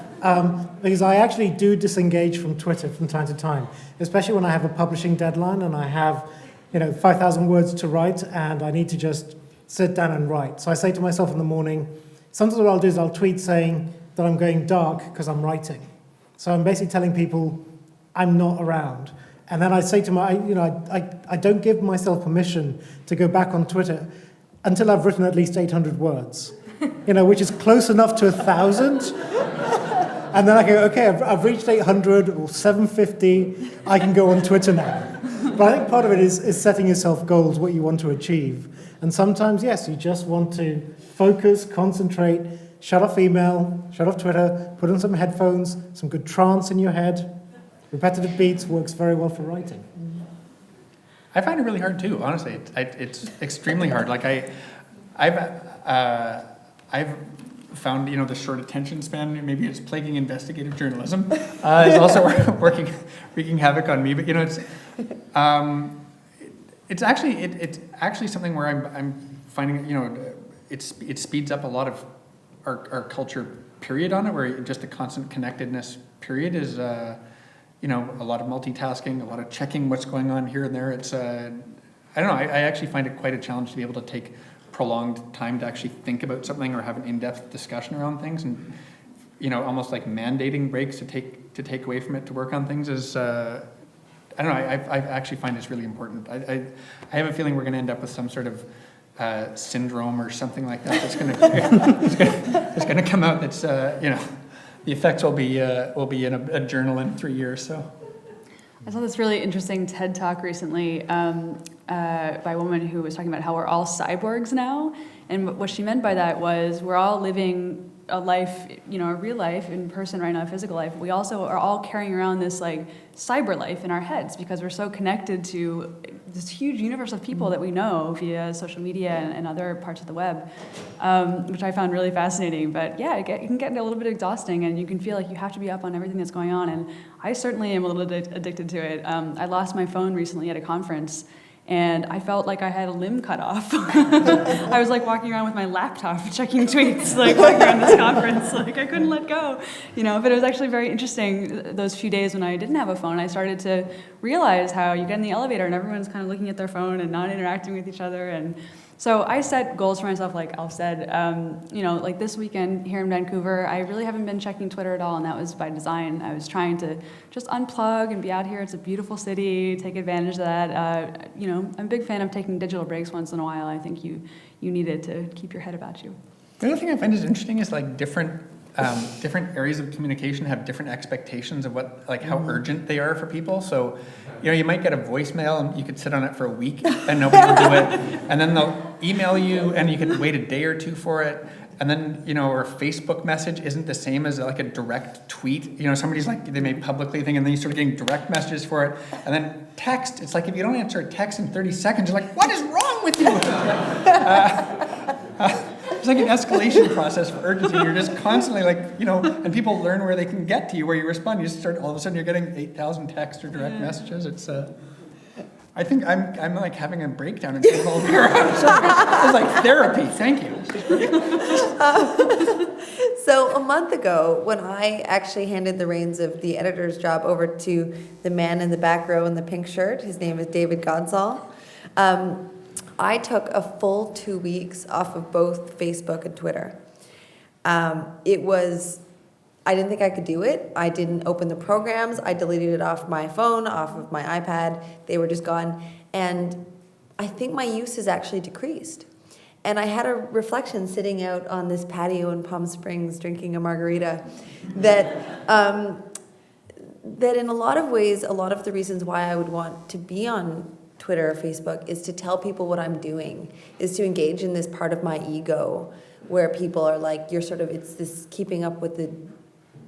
Because I actually do disengage from Twitter from time to time, especially when I have a publishing deadline and I have, 5,000 words to write and I need to just sit down and write. So I say to myself in the morning, sometimes what I'll do is I'll tweet saying that I'm going dark because I'm writing. So I'm basically telling people I'm not around. And then I say to I don't give myself permission to go back on Twitter until I've written at least 800 words, which is close enough to 1,000. And then I go, okay, I've reached 800 or 750, I can go on Twitter now. But I think part of it is setting yourself goals, what you want to achieve. And sometimes, yes, you just want to focus, concentrate, shut off email, shut off Twitter, put on some headphones, some good trance in your head. Repetitive beats works very well for writing. I find it really hard too, honestly. It's extremely hard. Like I've found, the short attention span, maybe it's plaguing investigative journalism, is also wreaking havoc on me. But it's actually something where I'm finding, it speeds up a lot of our culture period on it, where just a constant connectedness period is, a lot of multitasking, a lot of checking what's going on here and there. It's, I don't know, I actually find it quite a challenge to be able to take prolonged time to actually think about something or have an in-depth discussion around things, and almost like mandating breaks to take away from it to work on things is I don't know, I actually find it's really important. I have a feeling we're going to end up with some sort of syndrome or something like that that's going to come out that's the effects will be in a journal in 3 years. So I saw this really interesting TED Talk recently by a woman who was talking about how we're all cyborgs now. And what she meant by that was we're all living a life, a real life in person right now, a physical life, we also are all carrying around this like cyber life in our heads because we're so connected to this huge universe of people that we know via social media and other parts of the web, which I found really fascinating. But yeah, it can get a little bit exhausting, and you can feel like you have to be up on everything that's going on. And I certainly am a little bit addicted to it. I lost my phone recently at a conference, and I felt like I had a limb cut off. I was like walking around with my laptop checking tweets, like walking around this conference, like I couldn't let go, but it was actually very interesting those few days when I didn't have a phone. I started to realize how you get in the elevator and everyone's kind of looking at their phone and not interacting with each other. And so I set goals for myself, like Alf said, like this weekend here in Vancouver, I really haven't been checking Twitter at all, and that was by design. I was trying to just unplug and be out here. It's a beautiful city, take advantage of that. I'm a big fan of taking digital breaks once in a while. I think you need it to keep your head about you. The other thing I find is interesting is like different areas of communication have different expectations of what, like how urgent they are for people. So, you might get a voicemail and you could sit on it for a week and nobody will do it. And then they'll email you and you could wait a day or two for it. And then, or a Facebook message isn't the same as like a direct tweet. Somebody's like, they made publicly a thing and then you start getting direct messages for it. And then text, it's like if you don't answer a text in 30 seconds, you're like, what is wrong with you? It's like an escalation process for urgency. You're just constantly like, and people learn where they can get to you, where you respond. You start, all of a sudden you're getting 8,000 texts or direct messages. It's, I think I'm like having a breakdown in all of your It's like therapy, thank you. So a month ago, when I actually handed the reins of the editor's job over to the man in the back row in the pink shirt, his name is David Godsall, I took a full 2 weeks off of both Facebook and Twitter. I didn't think I could do it. I didn't open the programs. I deleted it off my phone, off of my iPad. They were just gone. And I think my use has actually decreased. And I had a reflection sitting out on this patio in Palm Springs drinking a margarita that in a lot of ways, a lot of the reasons why I would want to be on Twitter or Facebook is to tell people what I'm doing, is to engage in this part of my ego where people are like, it's this keeping up with the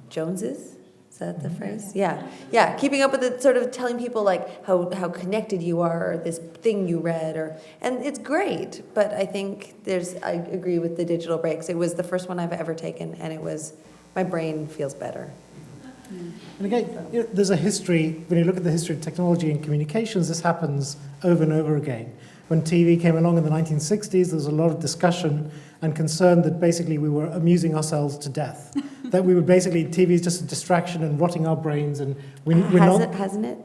Joneses? Is that the phrase? Yeah. Keeping up with it, sort of telling people like how connected you are, or this thing you read, and it's great. But I think I agree with the digital breaks. It was the first one I've ever taken, and my brain feels better. And again, there's a history, when you look at the history of technology and communications, this happens over and over again. When TV came along in the 1960s, there was a lot of discussion and concern that basically we were amusing ourselves to death. That we were TV is just a distraction and rotting our brains, and Hasn't it?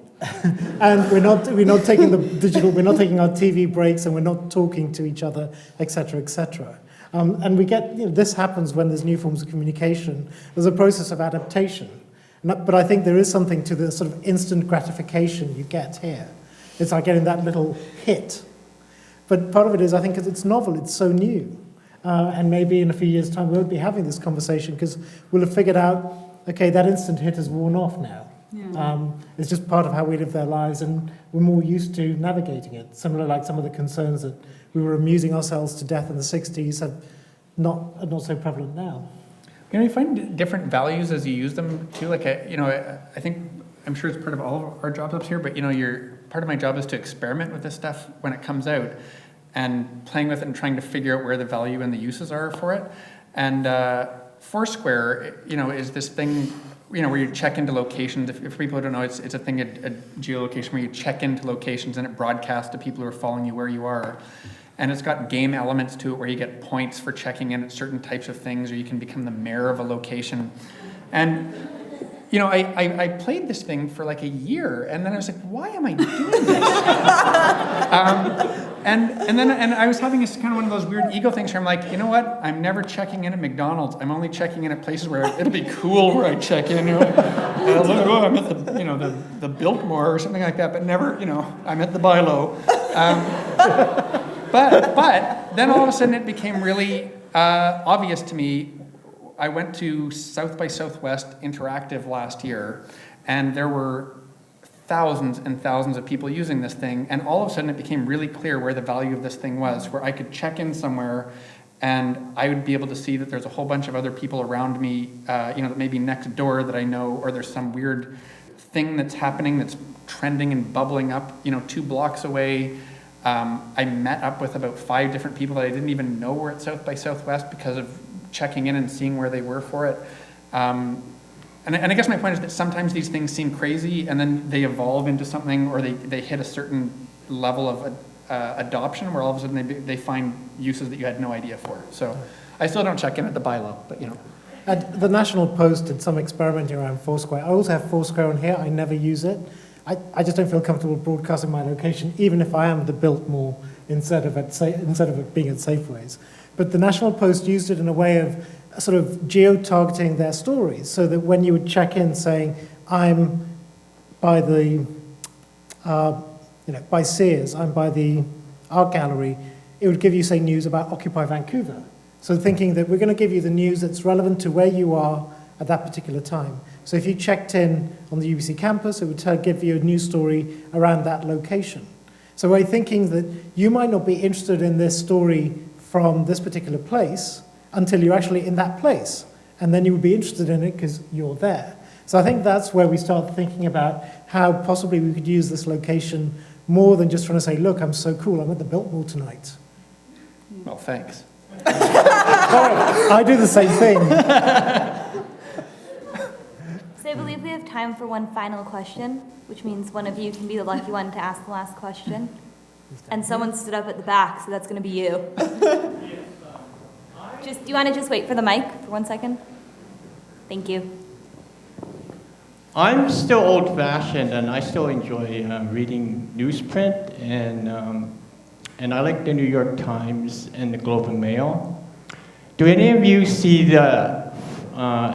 And we're not taking we're not taking our TV breaks, and we're not talking to each other, etc., etc. And we get, this happens when there's new forms of communication. There's a process of adaptation. But I think there is something to the sort of instant gratification you get here. It's like getting that little hit. But part of it is, I think, because it's novel, it's so new. And maybe in a few years' time, we won't be having this conversation because we'll have figured out, okay, that instant hit has worn off now. Yeah. It's just part of how we live their lives, and we're more used to navigating it. Similar like some of the concerns that we were amusing ourselves to death in the 60s are not so prevalent now. You find different values as you use them too. Like, I think, I'm sure it's part of all of our jobs up here, but part of my job is to experiment with this stuff when it comes out and playing with it and trying to figure out where the value and the uses are for it. And Foursquare, is this thing, where you check into locations. If people don't know, it's a thing, a geolocation where you check into locations and it broadcasts to people who are following you where you are. And it's got game elements to it where you get points for checking in at certain types of things, or you can become the mayor of a location. And, I played this thing for like a year, and then I was like, why am I doing this? And I was having this kind of one of those weird ego things where I'm like, you know what? I'm never checking in at McDonald's. I'm only checking in at places where it'll be cool where I check in. I'm at the Biltmore or something like that, but never, I'm at the Bilo. But then all of a sudden it became really obvious to me. I went to South by Southwest Interactive last year, and there were thousands and thousands of people using this thing, and all of a sudden it became really clear where the value of this thing was, where I could check in somewhere and I would be able to see that there's a whole bunch of other people around me, that may be next door that I know, or there's some weird thing that's happening that's trending and bubbling up, 2 blocks away. I met up with about 5 different people that I didn't even know were at South by Southwest because of checking in and seeing where they were for it. And I guess my point is that sometimes these things seem crazy and then they evolve into something, or they hit a certain level of adoption where all of a sudden they find uses that you had no idea for. So I still don't check in at the bylaw, but The National Post did some experimenting around Foursquare. I also have Foursquare on here. I never use it. I just don't feel comfortable broadcasting my location, even if I am at the Biltmore instead of it being at Safeways. But the National Post used it in a way of sort of geo-targeting their stories, so that when you would check in saying, I'm by the, by Sears, I'm by the art gallery, it would give you, say, news about Occupy Vancouver. So thinking that we're going to give you the news that's relevant to where you are at that particular time. So if you checked in on the UBC campus, it would give you a news story around that location. So we're thinking that you might not be interested in this story from this particular place until you're actually in that place. And then you would be interested in it because you're there. So I think that's where we start thinking about how possibly we could use this location more than just trying to say, look, I'm so cool, I'm at the Biltmore tonight. Well, thanks. I do the same thing. So I believe we have time for one final question, which means one of you can be the lucky one to ask the last question. And someone stood up at the back, so that's going to be you. Do you want to just wait for the mic for 1 second? Thank you. I'm still old-fashioned, and I still enjoy reading newsprint, and I like the New York Times and the Globe and Mail. Do any of you see the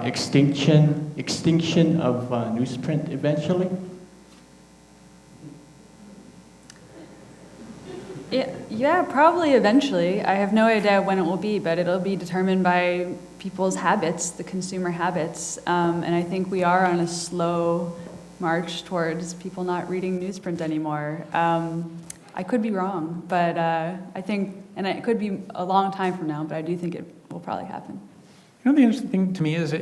extinction of newsprint eventually? Yeah, probably eventually. I have no idea when it will be, but it'll be determined by people's habits, the consumer habits. And I think we are on a slow march towards people not reading newsprint anymore. I could be wrong, but I think, and it could be a long time from now, but I do think it will probably happen. The interesting thing to me is,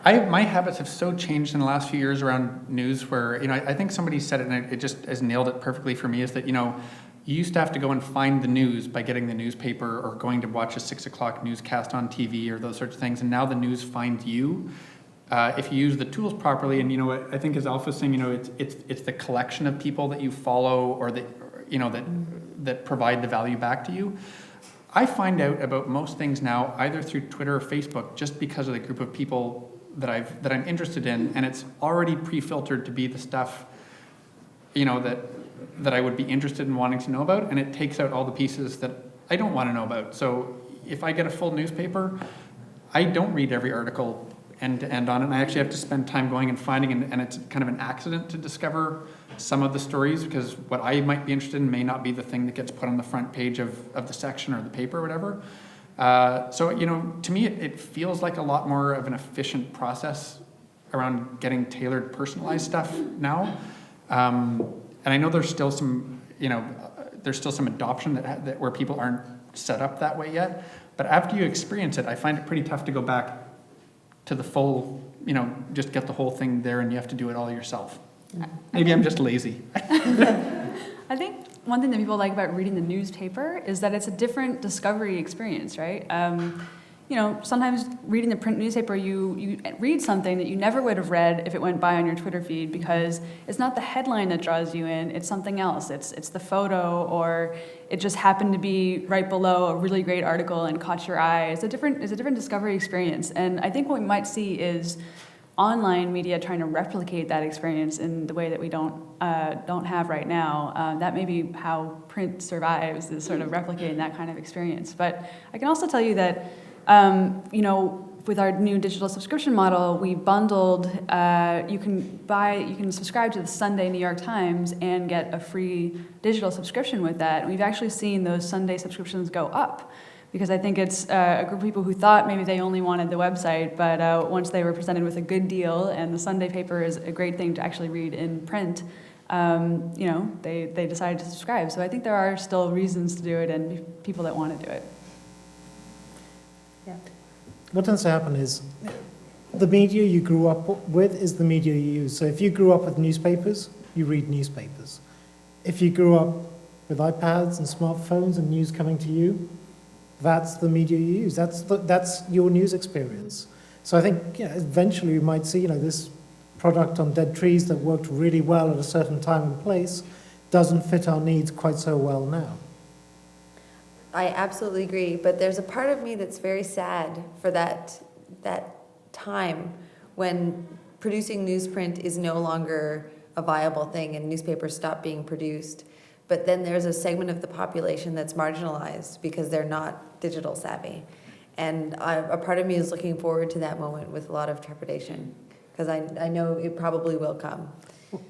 my habits have so changed in the last few years around news where, I think somebody said it and it just has nailed it perfectly for me, is that, you used to have to go and find the news by getting the newspaper or going to watch a 6 o'clock newscast on TV or those sorts of things, and now the news finds you. If you use the tools properly, and I think as Alpha's saying, it's the collection of people that you follow or that, that provide the value back to you. I find out about most things now either through Twitter or Facebook just because of the group of people that I'm interested in, and it's already pre-filtered to be the stuff, that I would be interested in wanting to know about, and it takes out all the pieces that I don't want to know about. So if I get a full newspaper, I don't read every article end to end on it, and I actually have to spend time going and finding, and it's kind of an accident to discover some of the stories, because what I might be interested in may not be the thing that gets put on the front page of the section or the paper or whatever. So, to me, it feels like a lot more of an efficient process around getting tailored, personalized stuff now. And I know there's still some, adoption that where people aren't set up that way yet. But after you experience it, I find it pretty tough to go back to the full, just get the whole thing there, and you have to do it all yourself. Maybe I'm just lazy. I think one thing that people like about reading the newspaper is that it's a different discovery experience, right? Sometimes reading the print newspaper, you read something that you never would have read if it went by on your Twitter feed, because it's not the headline that draws you in, it's something else. It's the photo, or it just happened to be right below a really great article and caught your eye. It's a different discovery experience. And I think what we might see is online media trying to replicate that experience in the way that we don't have right now. That may be how print survives, is sort of replicating that kind of experience. But I can also tell you that with our new digital subscription model, we bundled, you can subscribe to the Sunday New York Times and get a free digital subscription with that. And we've actually seen those Sunday subscriptions go up, because I think it's a group of people who thought maybe they only wanted the website, but once they were presented with a good deal, and the Sunday paper is a great thing to actually read in print, you know, they decided to subscribe. So I think there are still reasons to do it and people that want to do it. Yeah. What tends to happen is the media you grew up with is the media you use. So if you grew up with newspapers, you read newspapers. If you grew up with iPads and smartphones and news coming to you, that's the media you use. That's your news experience. So I think eventually we might see this product on dead trees that worked really well at a certain time and place doesn't fit our needs quite so well now. I absolutely agree, but there's a part of me that's very sad for that time when producing newsprint is no longer a viable thing and newspapers stop being produced. But then there's a segment of the population that's marginalized because they're not digital savvy. And a part of me is looking forward to that moment with a lot of trepidation, because I know it probably will come.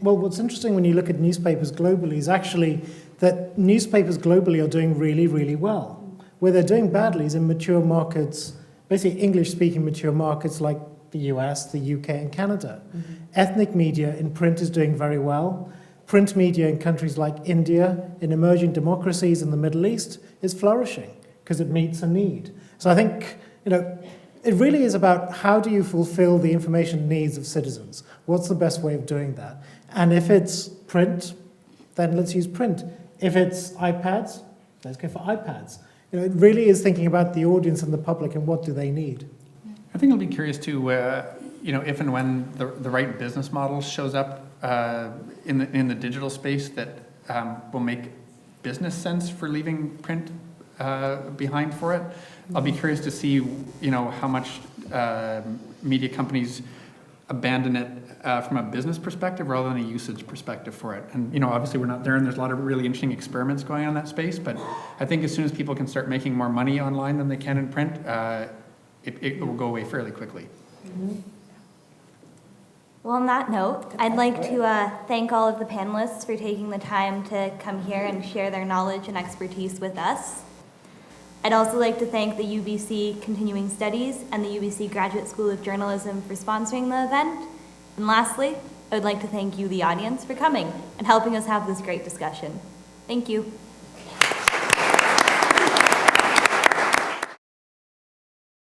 Well, what's interesting when you look at newspapers globally is actually that newspapers globally are doing really, really well. Where they're doing badly is in mature markets, basically English-speaking mature markets like the US, the UK, and Canada. Mm-hmm. Ethnic media in print is doing very well. Print media in countries like India, in emerging democracies in the Middle East, is flourishing because it meets a need. So I think, it really is about how do you fulfill the information needs of citizens? What's the best way of doing that? And if it's print, then let's use print. If it's iPads, let's go for iPads. It really is thinking about the audience and the public and what do they need. I think I'll be curious too, if and when the right business model shows up in the digital space that will make business sense for leaving print behind for it. I'll be curious to see, how much media companies abandon it from a business perspective rather than a usage perspective for it. And, obviously we're not there, and there's a lot of really interesting experiments going on in that space, but I think as soon as people can start making more money online than they can in print, it will go away fairly quickly. Mm-hmm. Well, on that note, I'd like to thank all of the panelists for taking the time to come here and share their knowledge and expertise with us. I'd also like to thank the UBC Continuing Studies and the UBC Graduate School of Journalism for sponsoring the event. And lastly, I would like to thank you, the audience, for coming and helping us have this great discussion. Thank you.